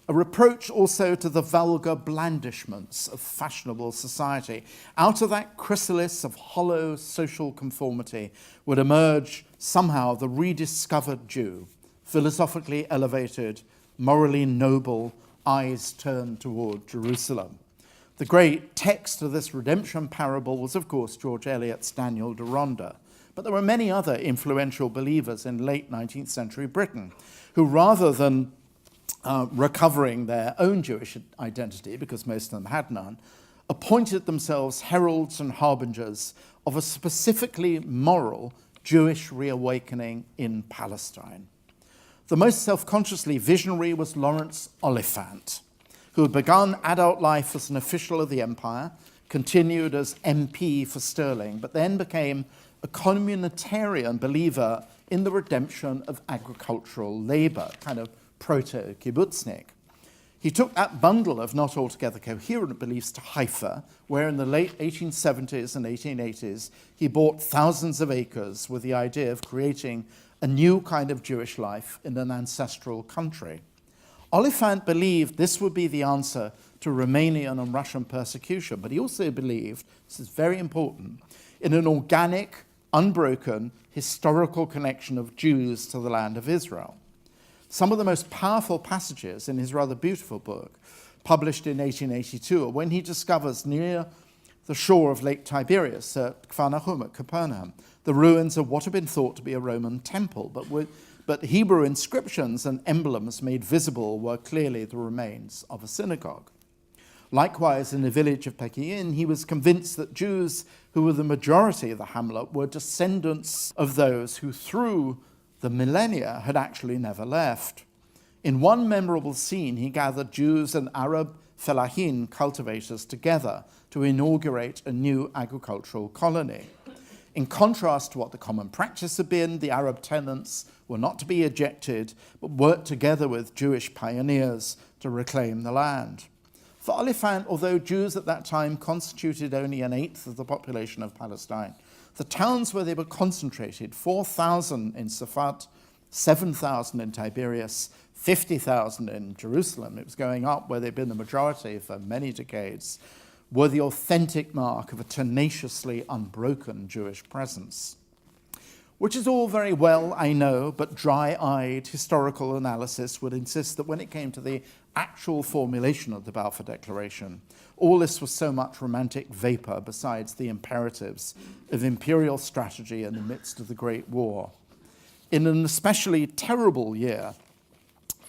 A reproach also to the vulgar blandishments of fashionable society. Out of that chrysalis of hollow social conformity would emerge somehow the rediscovered Jew, philosophically elevated, morally noble, eyes turned toward Jerusalem. The great text of this redemption parable was, of course, George Eliot's Daniel Deronda. But there were many other influential believers in late 19th century Britain who, rather than recovering their own Jewish identity, because most of them had none, appointed themselves heralds and harbingers of a specifically moral Jewish reawakening in Palestine. The most self-consciously visionary was Lawrence Oliphant, who had begun adult life as an official of the empire, continued as MP for Stirling, but then became a communitarian believer in the redemption of agricultural labor, kind of proto-kibbutznik. He took that bundle of not altogether coherent beliefs to Haifa, where in the late 1870s and 1880s he bought thousands of acres with the idea of creating a new kind of Jewish life in an ancestral country. Oliphant believed this would be the answer to Romanian and Russian persecution, but he also believed, this is very important, in an organic, unbroken, historical connection of Jews to the land of Israel. Some of the most powerful passages in his rather beautiful book, published in 1882, are when he discovers near the shore of Lake Tiberias at Kfar Nahum at Capernaum the ruins of what had been thought to be a Roman temple, but Hebrew inscriptions and emblems made visible were clearly the remains of a synagogue. Likewise, in the village of Pekin, he was convinced that Jews, who were the majority of the hamlet, were descendants of those who, through the millennia, had actually never left. In one memorable scene, he gathered Jews and Arab fellahin cultivators together to inaugurate a new agricultural colony. In contrast to what the common practice had been, the Arab tenants were not to be ejected, but worked together with Jewish pioneers to reclaim the land. For Oliphant, although Jews at that time constituted only an eighth of the population of Palestine, the towns where they were concentrated, 4,000 in Safat, 7,000 in Tiberias, 50,000 in Jerusalem, it was going up where they'd been the majority for many decades, were the authentic mark of a tenaciously unbroken Jewish presence. Which is all very well, I know, but dry-eyed historical analysis would insist that when it came to the actual formulation of the Balfour Declaration, all this was so much romantic vapor besides the imperatives of imperial strategy in the midst of the Great War. In an especially terrible year,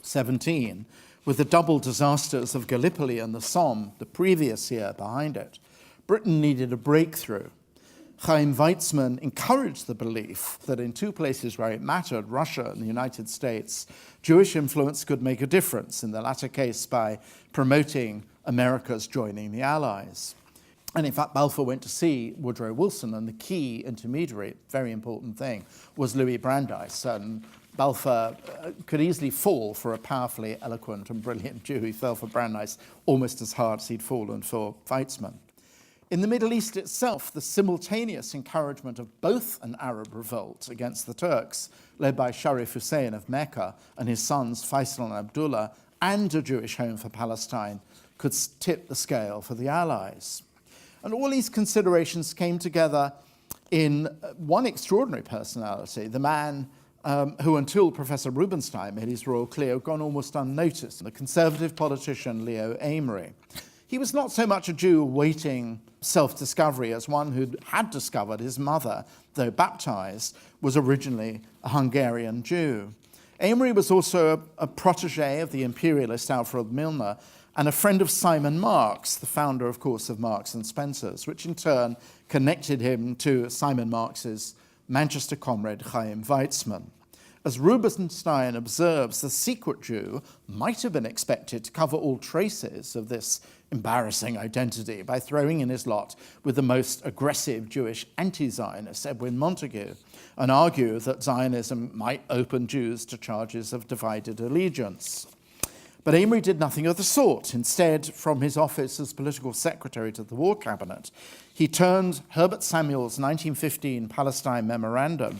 17, with the double disasters of Gallipoli and the Somme the previous year behind it, Britain needed a breakthrough. Chaim Weizmann encouraged the belief that in two places where it mattered, Russia and the United States, Jewish influence could make a difference, in the latter case by promoting America's joining the Allies. And in fact, Balfour went to see Woodrow Wilson, and the key intermediary, very important thing, was Louis Brandeis. And Balfour could easily fall for a powerfully eloquent and brilliant Jew. He fell for Brandeis almost as hard as he'd fallen for Weizmann. In the Middle East itself, the simultaneous encouragement of both an Arab revolt against the Turks, led by Sharif Hussein of Mecca and his sons Faisal and Abdullah, and a Jewish home for Palestine, could tip the scale for the Allies. And all these considerations came together in one extraordinary personality, the man who until Professor Rubinstein made his role clear, had gone almost unnoticed, the conservative politician Leo Amery. He was not so much a Jew awaiting self-discovery as one who had discovered his mother, though baptized, was originally a Hungarian Jew. Amery was also a protege of the imperialist Alfred Milner and a friend of Simon Marx, the founder, of course, of Marks and Spencer's, which in turn connected him to Simon Marx's Manchester comrade Chaim Weizmann. As Rubinstein observes, the secret Jew might have been expected to cover all traces of this embarrassing identity by throwing in his lot with the most aggressive Jewish anti-Zionist, Edwin Montagu, and argue that Zionism might open Jews to charges of divided allegiance. But Amory did nothing of the sort. Instead, from his office as political secretary to the War Cabinet, he turned Herbert Samuel's 1915 Palestine Memorandum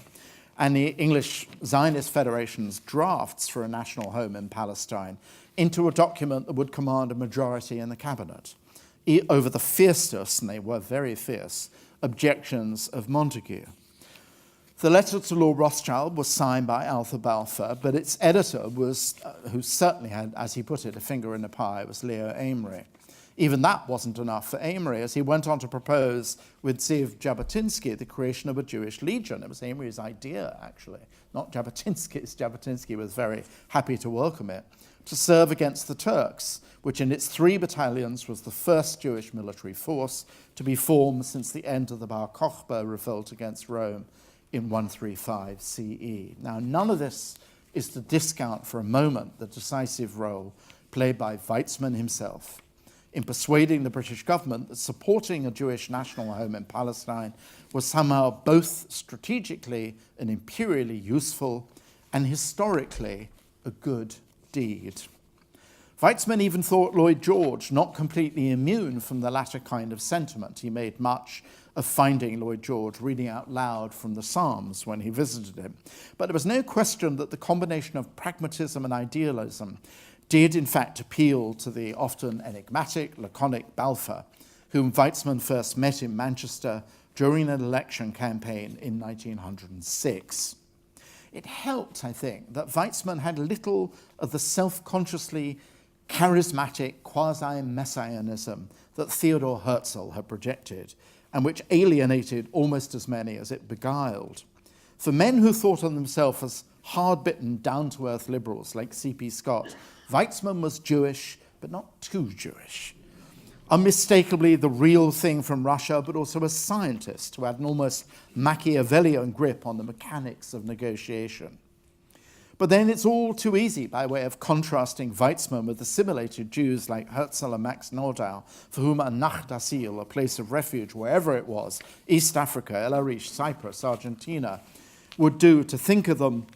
and the English Zionist Federation's drafts for a national home in Palestine into a document that would command a majority in the cabinet over the fiercest, and they were very fierce, objections of Montagu. The letter to Lord Rothschild was signed by Arthur Balfour, but its editor was, who certainly had, as he put it, a finger in the pie, was Leo Amory. Even that wasn't enough for Amory, as he went on to propose with Zeev Jabotinsky the creation of a Jewish legion. It was Amory's idea, actually, not Jabotinsky's. Jabotinsky was very happy to welcome it, to serve against the Turks, which in its 3 battalions was the first Jewish military force to be formed since the end of the Bar Kokhba revolt against Rome in 135 CE. Now, none of this is to discount for a moment the decisive role played by Weizmann himself in persuading the British government that supporting a Jewish national home in Palestine was somehow both strategically and imperially useful and historically a good deed. Weizmann even thought Lloyd George not completely immune from the latter kind of sentiment. He made much of finding Lloyd George reading out loud from the Psalms when he visited him. But there was no question that the combination of pragmatism and idealism did in fact appeal to the often enigmatic, laconic Balfour, whom Weizmann first met in Manchester during an election campaign in 1906. It helped, I think, that Weizmann had little of the self-consciously charismatic quasi-messianism that Theodor Herzl had projected, and which alienated almost as many as it beguiled. For men who thought of themselves as hard-bitten, down-to-earth liberals like C.P. Scott, Weizmann was Jewish, but not too Jewish. Unmistakably the real thing from Russia, but also a scientist who had an almost Machiavellian grip on the mechanics of negotiation. But then it's all too easy, by way of contrasting Weizmann with assimilated Jews like Herzl and Max Nordau, for whom a Nachtasil, a place of refuge wherever it was, East Africa, El Arish, Cyprus, Argentina, would do, to think of him,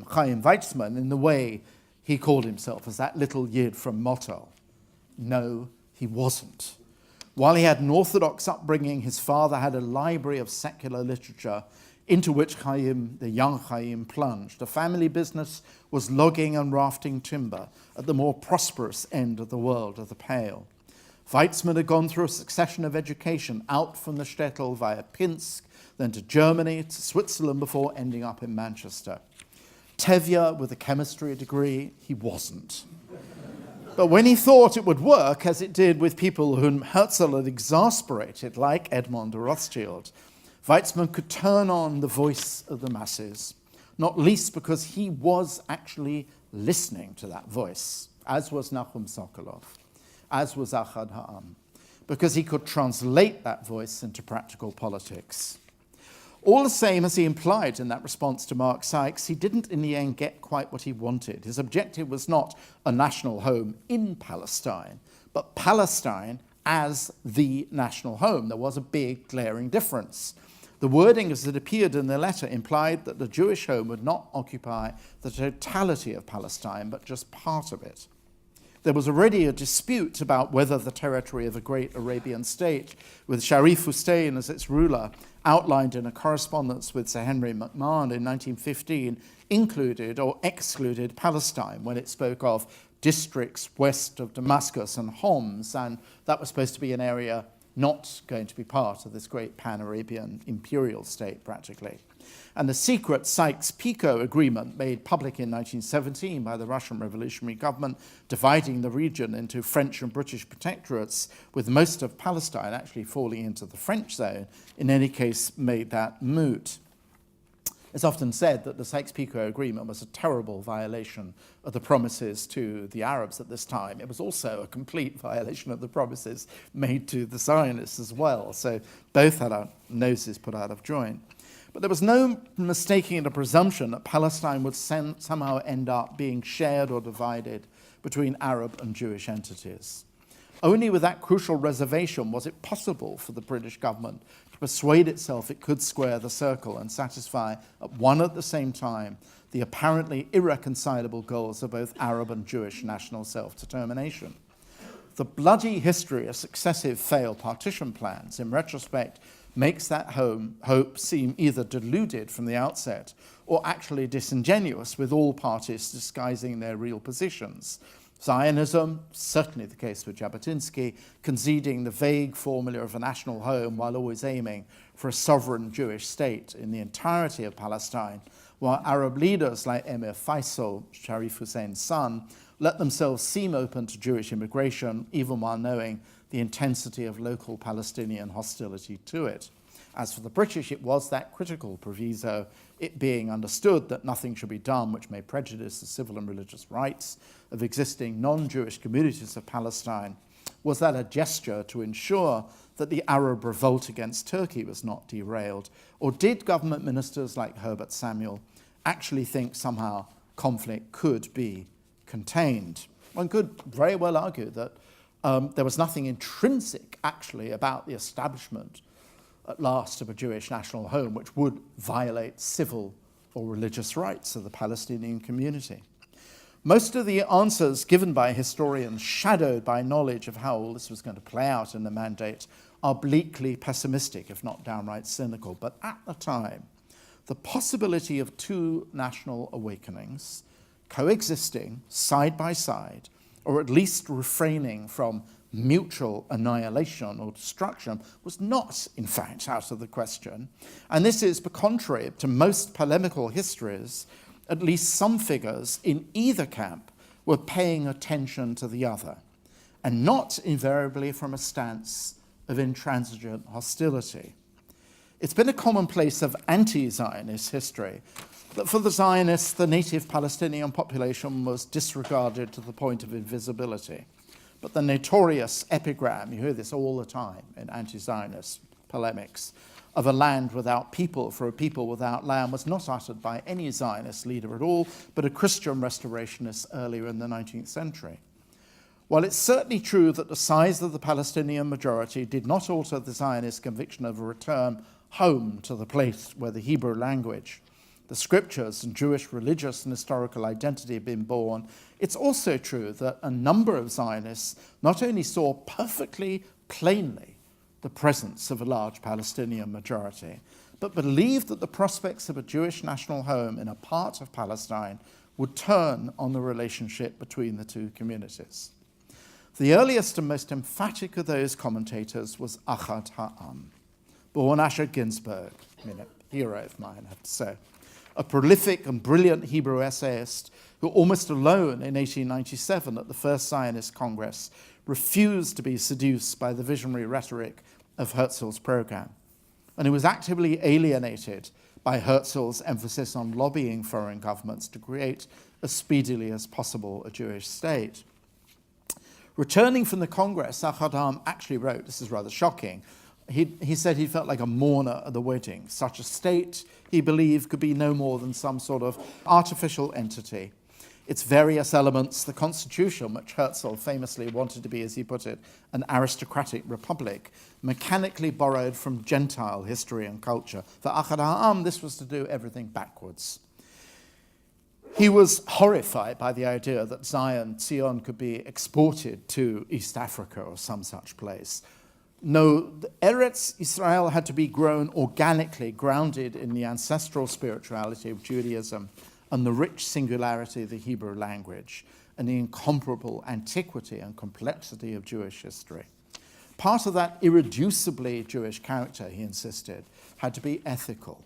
Chaim Weizmann, in the way he called himself, as that little yid from Motto. No, he wasn't. While he had an Orthodox upbringing, his father had a library of secular literature into which Chaim, the young Chaim, plunged. The family business was logging and rafting timber at the more prosperous end of the world of the Pale. Weizmann had gone through a succession of education out from the shtetl via Pinsk, then to Germany, to Switzerland, before ending up in Manchester. Tevye with a chemistry degree, he wasn't. But when he thought it would work, as it did with people whom Herzl had exasperated, like Edmond de Rothschild, Weizmann could turn on the voice of the masses, not least because he was actually listening to that voice, as was Nahum Sokolov, as was Ahad Ha'am, because he could translate that voice into practical politics. All the same, as he implied in that response to Mark Sykes, he didn't in the end get quite what he wanted. His objective was not a national home in Palestine, but Palestine as the national home. There was a big, glaring difference. The wording as it appeared in the letter implied that the Jewish home would not occupy the totality of Palestine, but just part of it. There was already a dispute about whether the territory of a great Arabian state, with Sharif Hussein as its ruler, outlined in a correspondence with Sir Henry McMahon in 1915, included or excluded Palestine when it spoke of districts west of Damascus and Homs, and that was supposed to be an area not going to be part of this great pan-Arabian imperial state, practically. And the secret Sykes-Picot agreement made public in 1917 by the Russian revolutionary government, dividing the region into French and British protectorates, with most of Palestine actually falling into the French zone, in any case made that moot. It's often said that the Sykes-Picot Agreement was a terrible violation of the promises to the Arabs at this time. It was also a complete violation of the promises made to the Zionists as well. So both had our noses put out of joint. But there was no mistaking the presumption that Palestine would somehow end up being shared or divided between Arab and Jewish entities. Only with that crucial reservation was it possible for the British government to persuade itself it could square the circle and satisfy at the same time the apparently irreconcilable goals of both Arab and Jewish national self-determination. The bloody history of successive failed partition plans, in retrospect, makes that hope seem either deluded from the outset or actually disingenuous, with all parties disguising their real positions. Zionism, certainly the case for Jabotinsky, conceding the vague formula of a national home while always aiming for a sovereign Jewish state in the entirety of Palestine, while Arab leaders like Emir Faisal, Sharif Hussein's son, let themselves seem open to Jewish immigration, even while knowing the intensity of local Palestinian hostility to it. As for the British, it was that critical proviso, it being understood that nothing should be done which may prejudice the civil and religious rights of existing non-Jewish communities of Palestine. Was that a gesture to ensure that the Arab revolt against Turkey was not derailed? Or did government ministers like Herbert Samuel actually think somehow conflict could be contained? One could very well argue that there was nothing intrinsic actually about the establishment at last of a Jewish national home which would violate civil or religious rights of the Palestinian community. Most of the answers given by historians, shadowed by knowledge of how all this was going to play out in the Mandate, are bleakly pessimistic, if not downright cynical. But at the time, the possibility of two national awakenings coexisting side by side, or at least refraining from mutual annihilation or destruction, was not, in fact, out of the question. And this is contrary to most polemical histories. At least some figures in either camp were paying attention to the other, and not invariably from a stance of intransigent hostility. It's been a commonplace of anti-Zionist history that for the Zionists, the native Palestinian population was disregarded to the point of invisibility. But the notorious epigram, you hear this all the time in anti-Zionist polemics, of a land without people for a people without land, was not uttered by any Zionist leader at all, but a Christian restorationist earlier in the 19th century. While it's certainly true that the size of the Palestinian majority did not alter the Zionist conviction of a return home to the place where the Hebrew language, the scriptures, and Jewish religious and historical identity have been born, it's also true that a number of Zionists not only saw perfectly plainly the presence of a large Palestinian majority, but believed that the prospects of a Jewish national home in a part of Palestine would turn on the relationship between the two communities. The earliest and most emphatic of those commentators was Achad Ha'am, born Asher Ginsburg, a hero of mine, I have to say, a prolific and brilliant Hebrew essayist who almost alone in 1897 at the First Zionist Congress refused to be seduced by the visionary rhetoric of Herzl's program, and who was actively alienated by Herzl's emphasis on lobbying foreign governments to create as speedily as possible a Jewish state. Returning from the Congress, Achad Ha'am actually wrote, this is rather shocking, he said he felt like a mourner at the wedding. Such a state, he believed, could be no more than some sort of artificial entity. Its various elements, the Constitution, which Herzl famously wanted to be, as he put it, an aristocratic republic, mechanically borrowed from Gentile history and culture. For Achad Ha'am, this was to do everything backwards. He was horrified by the idea that Zion could be exported to East Africa or some such place. No, the Eretz Israel had to be grown organically, grounded in the ancestral spirituality of Judaism and the rich singularity of the Hebrew language and the incomparable antiquity and complexity of Jewish history. Part of that irreducibly Jewish character, he insisted, had to be ethical.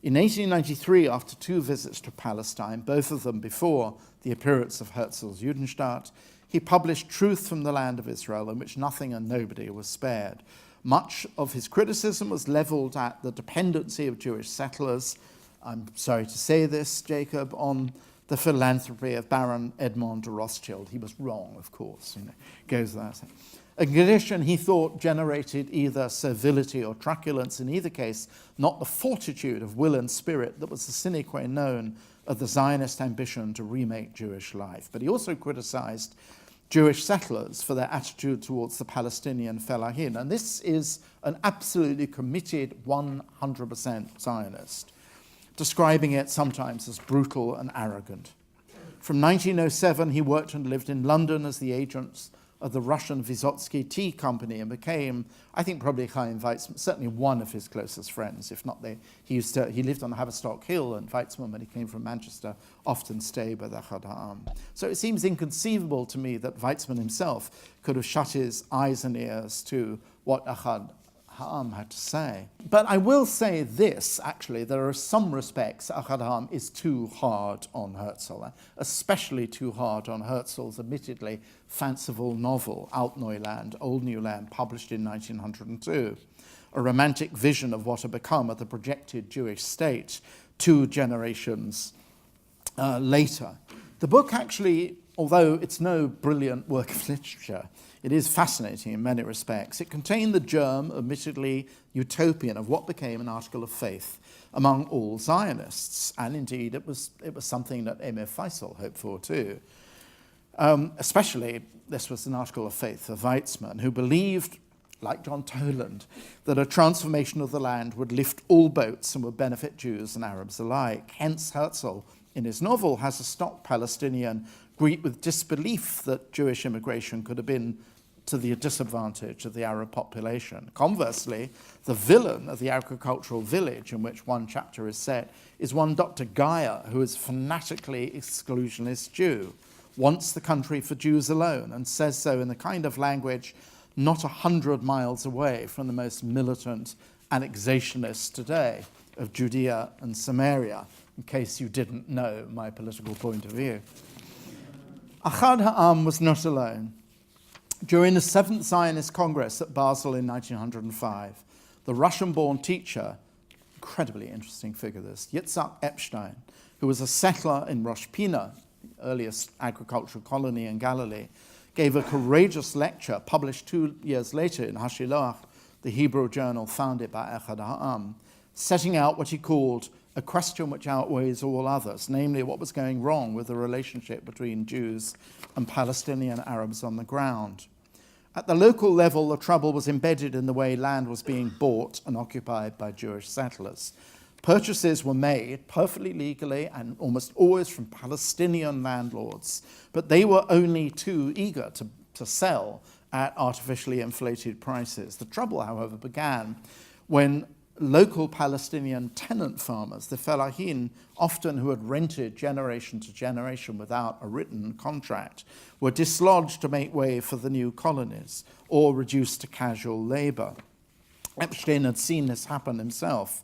In 1893, after 2 visits to Palestine, both of them before the appearance of Herzl's Judenstaat, he published Truth from the Land of Israel, in which nothing and nobody was spared. Much of his criticism was leveled at the dependency of Jewish settlers, I'm sorry to say this, Jacob, on the philanthropy of Baron Edmond de Rothschild. He was wrong, of course, goes without saying. a condition he thought generated either servility or truculence, in either case, not the fortitude of will and spirit that was the sine qua non of the Zionist ambition to remake Jewish life. But he also criticized Jewish settlers for their attitude towards the Palestinian fellahin. And this is an absolutely committed 100% Zionist, describing it sometimes as brutal and arrogant. From 1907, he worked and lived in London as the agent of the Russian Vysotsky Tea Company and became, I think probably Chaim Weizmann, certainly one of his closest friends, if not he lived on Haverstock Hill, and Weizmann, when he came from Manchester, often stayed with Achad Ha'am. So it seems inconceivable to me that Weizmann himself could have shut his eyes and ears to what Achad Ha'am had to say. But I will say this, actually, there are some respects Achad Ha'am is too hard on Herzl, especially too hard on Herzl's admittedly fanciful novel, Alt Neuland, Old New Land, published in 1902, a romantic vision of what had become of the projected Jewish state 2 generations later. The book actually, although it's no brilliant work of literature, it is fascinating in many respects. It contained the germ, admittedly utopian, of what became an article of faith among all Zionists. And indeed, it was something that Emir Faisal hoped for too. Especially, this was an article of faith for Weizmann, who believed, like John Toland, that a transformation of the land would lift all boats and would benefit Jews and Arabs alike. Hence, Herzl, in his novel, has a stock Palestinian greet with disbelief that Jewish immigration could have been to the disadvantage of the Arab population. Conversely, the villain of the agricultural village in which one chapter is set is one Dr. Geyer, who is a fanatically exclusionist Jew, wants the country for Jews alone, and says so in the kind of language not 100 miles away from the most militant annexationists today of Judea and Samaria, in case you didn't know my political point of view. Achad Ha'am was not alone. During the 7th Zionist Congress at Basel in 1905, the Russian-born teacher, incredibly interesting figure this, Yitzhak Epstein, who was a settler in Rosh Pinah, the earliest agricultural colony in Galilee, gave a courageous lecture published 2 years later in Hashiloach, the Hebrew journal founded by Achad Ha'am, setting out what he called a question which outweighs all others, namely what was going wrong with the relationship between Jews and Palestinian Arabs on the ground. At the local level, the trouble was embedded in the way land was being bought and occupied by Jewish settlers. Purchases were made perfectly legally and almost always from Palestinian landlords, but they were only too eager to sell at artificially inflated prices. The trouble, however, began when local Palestinian tenant farmers, the fellahin, often who had rented generation to generation without a written contract, were dislodged to make way for the new colonies or reduced to casual labor. Epstein had seen this happen himself.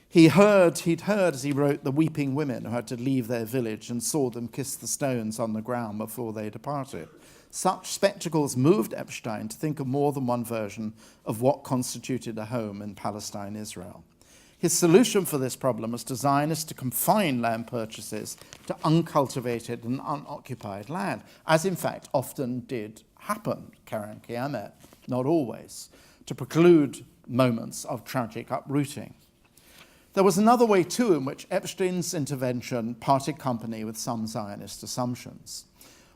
He'd heard, as he wrote, the weeping women who had to leave their village and saw them kiss the stones on the ground before they departed. Such spectacles moved Epstein to think of more than one version of what constituted a home in Palestine, Israel. His solution for this problem was to confine land purchases to uncultivated and unoccupied land, as in fact often did happen, Karen Kiamet, not always, to preclude moments of tragic uprooting. There was another way too in which Epstein's intervention parted company with some Zionist assumptions.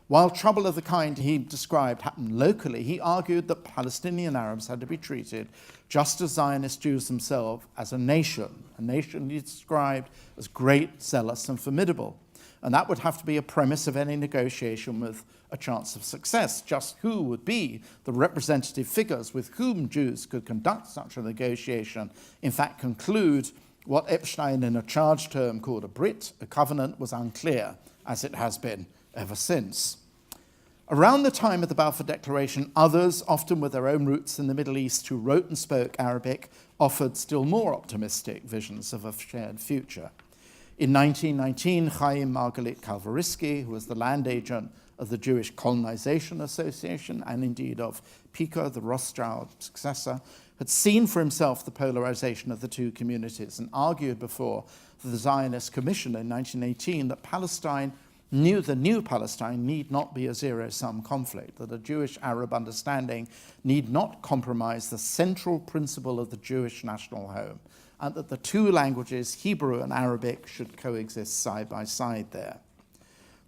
While trouble of the kind he described happened locally, he argued that Palestinian Arabs had to be treated just as Zionist Jews themselves as a nation he described as great, zealous, and formidable. And that would have to be a premise of any negotiation with a chance of success. Just who would be the representative figures with whom Jews could conduct such a negotiation, in fact conclude what Epstein in a charged term called a Brit, a covenant, was unclear, as it has been ever since. Around the time of the Balfour Declaration, others, often with their own roots in the Middle East, who wrote and spoke Arabic, offered still more optimistic visions of a shared future. In 1919, Chaim Margalit Kalvarisky, who was the land agent of the Jewish Colonization Association and indeed of Pico, the Rothschild successor, had seen for himself the polarization of the two communities and argued before the Zionist Commission in 1918 that Palestine the new Palestine need not be a zero-sum conflict, that a Jewish-Arab understanding need not compromise the central principle of the Jewish national home, and that the two languages, Hebrew and Arabic, should coexist side by side there.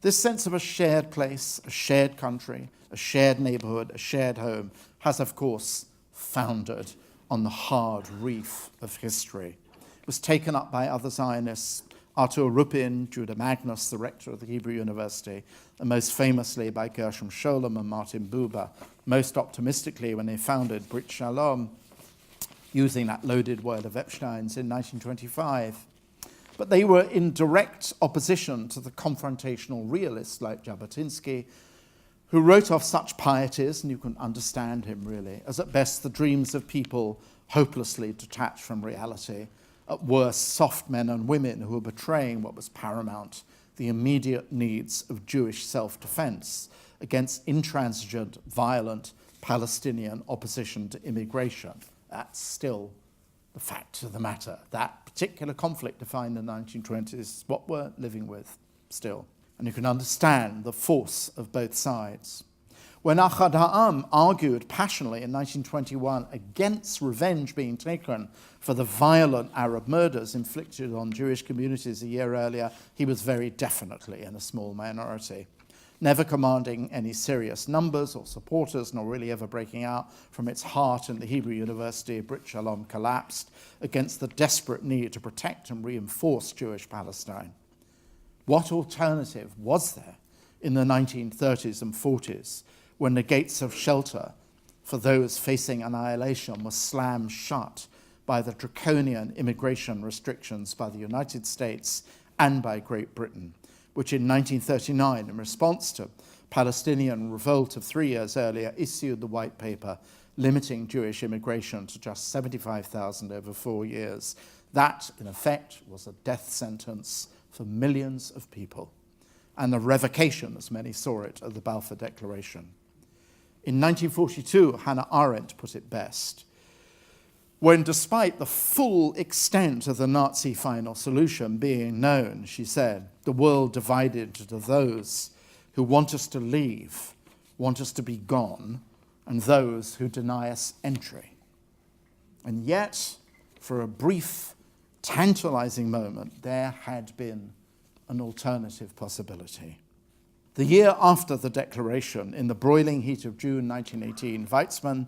This sense of a shared place, a shared country, a shared neighborhood, a shared home, has, of course, foundered on the hard reef of history. It was taken up by other Zionists, Artur Rupin, Judah Magnus, the rector of the Hebrew University, and most famously by Gershom Scholem and Martin Buber, most optimistically when they founded Brit Shalom, using that loaded word of Epstein's in 1925. But they were in direct opposition to the confrontational realists like Jabotinsky, who wrote off such pieties, and you can understand him really, as at best the dreams of people hopelessly detached from reality, at worst soft men and women who were betraying what was paramount, the immediate needs of Jewish self-defense against intransigent, violent Palestinian opposition to immigration. That's still the fact of the matter. That particular conflict defined in the 1920s is what we're living with still. And you can understand the force of both sides. When Ahad Ha'am argued passionately in 1921 against revenge being taken for the violent Arab murders inflicted on Jewish communities a year earlier, he was very definitely in a small minority, never commanding any serious numbers or supporters, nor really ever breaking out from its heart in the Hebrew University. Brit Shalom collapsed against the desperate need to protect and reinforce Jewish Palestine. What alternative was there in the 1930s and 40s when the gates of shelter for those facing annihilation were slammed shut by the draconian immigration restrictions by the United States and by Great Britain, which in 1939, in response to Palestinian revolt of 3 years earlier, issued the white paper limiting Jewish immigration to just 75,000 over 4 years. That, in effect, was a death sentence for millions of people, and the revocation, as many saw it, of the Balfour Declaration. In 1942, Hannah Arendt put it best, when despite the full extent of the Nazi final solution being known, she said, the world divided into those who want us to leave, want us to be gone, and those who deny us entry. And yet, for a brief, tantalizing moment, there had been an alternative possibility. The year after the declaration, in the broiling heat of June 1918, Weizmann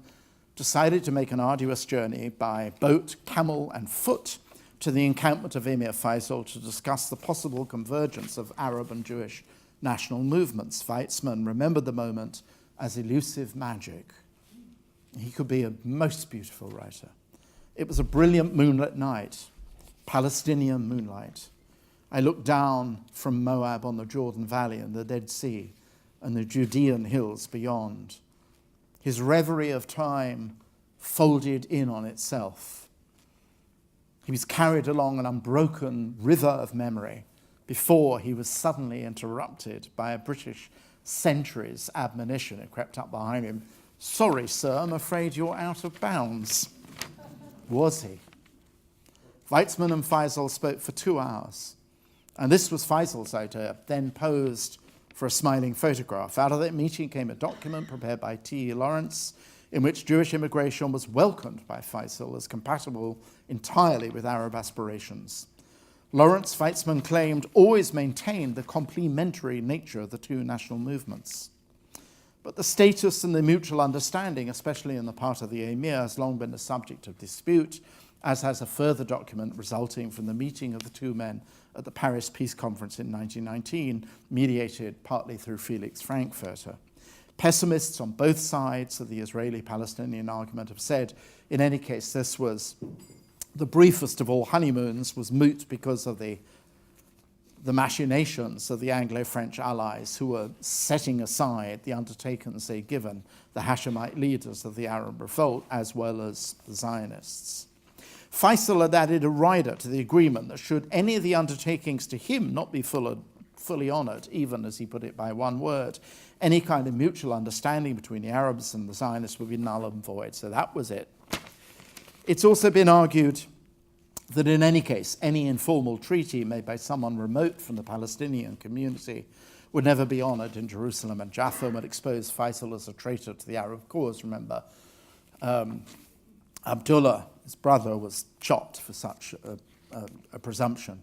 decided to make an arduous journey by boat, camel, and foot to the encampment of Emir Faisal to discuss the possible convergence of Arab and Jewish national movements. Weizmann remembered the moment as elusive magic. He could be a most beautiful writer. It was a brilliant moonlit night, Palestinian moonlight. I looked down from Moab on the Jordan Valley and the Dead Sea and the Judean hills beyond. His reverie of time folded in on itself. He was carried along an unbroken river of memory before he was suddenly interrupted by a British sentry's admonition. It crept up behind him. "Sorry, sir, I'm afraid you're out of bounds." Was he? Weizmann and Faisal spoke for 2 hours. And this was Faisal's idea, then posed for a smiling photograph. Out of that meeting came a document prepared by T.E. Lawrence, in which Jewish immigration was welcomed by Faisal as compatible entirely with Arab aspirations. Lawrence, Weizmann claimed, always maintained the complementary nature of the two national movements. But the status and the mutual understanding, especially in the part of the Emir, has long been the subject of dispute, as has a further document resulting from the meeting of the two men at the Paris Peace Conference in 1919, mediated partly through Felix Frankfurter. Pessimists on both sides of the Israeli-Palestinian argument have said, in any case, this was the briefest of all honeymoons, was moot because of the machinations of the Anglo-French allies who were setting aside the undertakings they'd given the Hashemite leaders of the Arab revolt, as well as the Zionists. Faisal had added a rider to the agreement that should any of the undertakings to him not be fully honoured, even, as he put it by one word, any kind of mutual understanding between the Arabs and the Zionists would be null and void. So that was it. It's also been argued that in any case, any informal treaty made by someone remote from the Palestinian community would never be honoured in Jerusalem and Jaffa, and expose Faisal as a traitor to the Arab cause. Remember, Abdullah, his brother, was shot for such a presumption.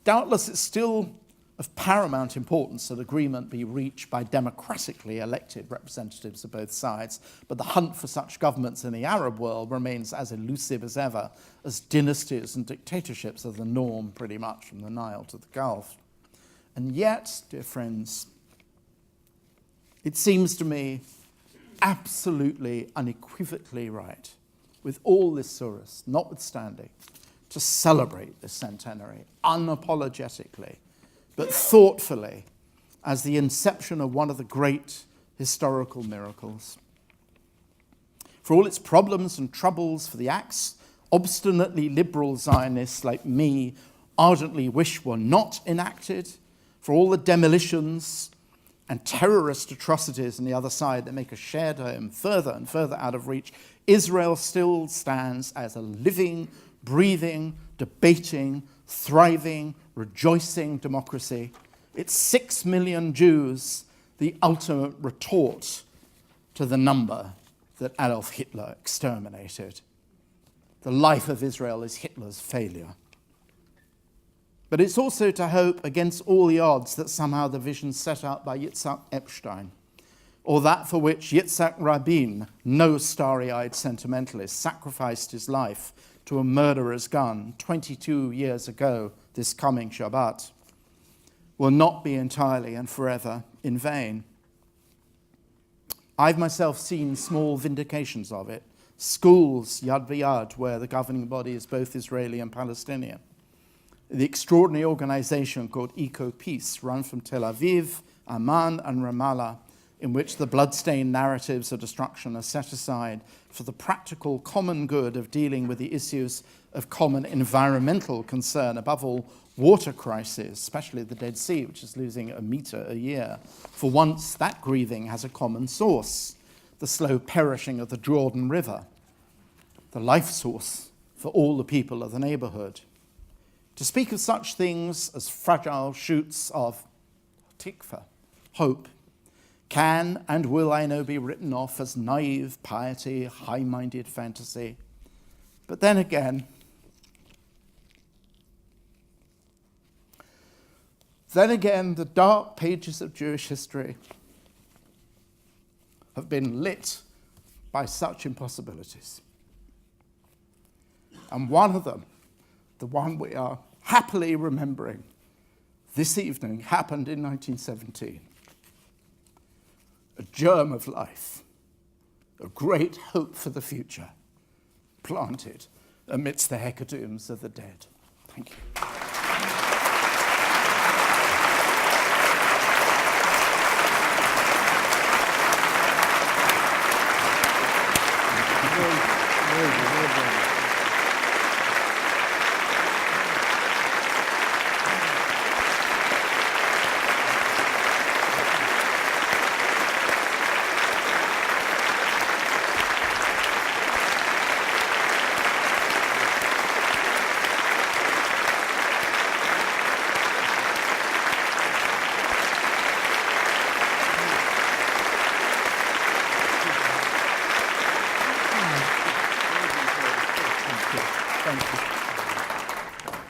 Doubtless it's still of paramount importance that agreement be reached by democratically elected representatives of both sides, but the hunt for such governments in the Arab world remains as elusive as ever, as dynasties and dictatorships are the norm pretty much from the Nile to the Gulf. And yet, dear friends, it seems to me absolutely unequivocally right, with all this surus notwithstanding, to celebrate this centenary unapologetically, but thoughtfully, as the inception of one of the great historical miracles. For all its problems and troubles, for the acts obstinately liberal Zionists like me ardently wish were not enacted, for all the demolitions and terrorist atrocities on the other side that make a shared home further and further out of reach, Israel still stands as a living, breathing, debating, thriving, rejoicing democracy. It's 6 million Jews, the ultimate retort to the number that Adolf Hitler exterminated. The life of Israel is Hitler's failure. But it's also to hope against all the odds that somehow the vision set out by Yitzhak Epstein, or that for which Yitzhak Rabin, no starry-eyed sentimentalist, sacrificed his life to a murderer's gun 22 years ago this coming Shabbat, will not be entirely and forever in vain. I've myself seen small vindications of it, schools, Yad V'Yad, where the governing body is both Israeli and Palestinian. The extraordinary organization called Eco-Peace, run from Tel Aviv, Amman, and Ramallah, in which the bloodstained narratives of destruction are set aside for the practical common good of dealing with the issues of common environmental concern, above all, water crisis, especially the Dead Sea, which is losing a meter a year. For once, that grieving has a common source, the slow perishing of the Jordan River, the life source for all the people of the neighborhood. To speak of such things as fragile shoots of tikva, hope, can and will, I know, be written off as naive piety, high-minded fantasy. But then again, the dark pages of Jewish history have been lit by such impossibilities. And one of them, the one we are happily remembering this evening, happened in 1917. A germ of life, a great hope for the future, planted amidst the hecatombs of the dead. Thank you.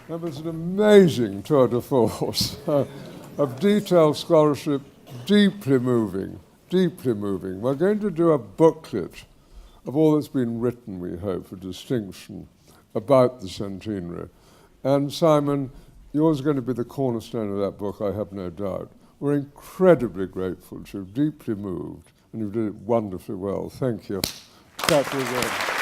That was an amazing tour de force of detailed scholarship, deeply moving, deeply moving. We're going to do a booklet of all that's been written, we hope, for distinction about the centenary. And Simon, yours is going to be the cornerstone of that book, I have no doubt. We're incredibly grateful to you, deeply moved, and you did it wonderfully well. Thank you. Clap for you again.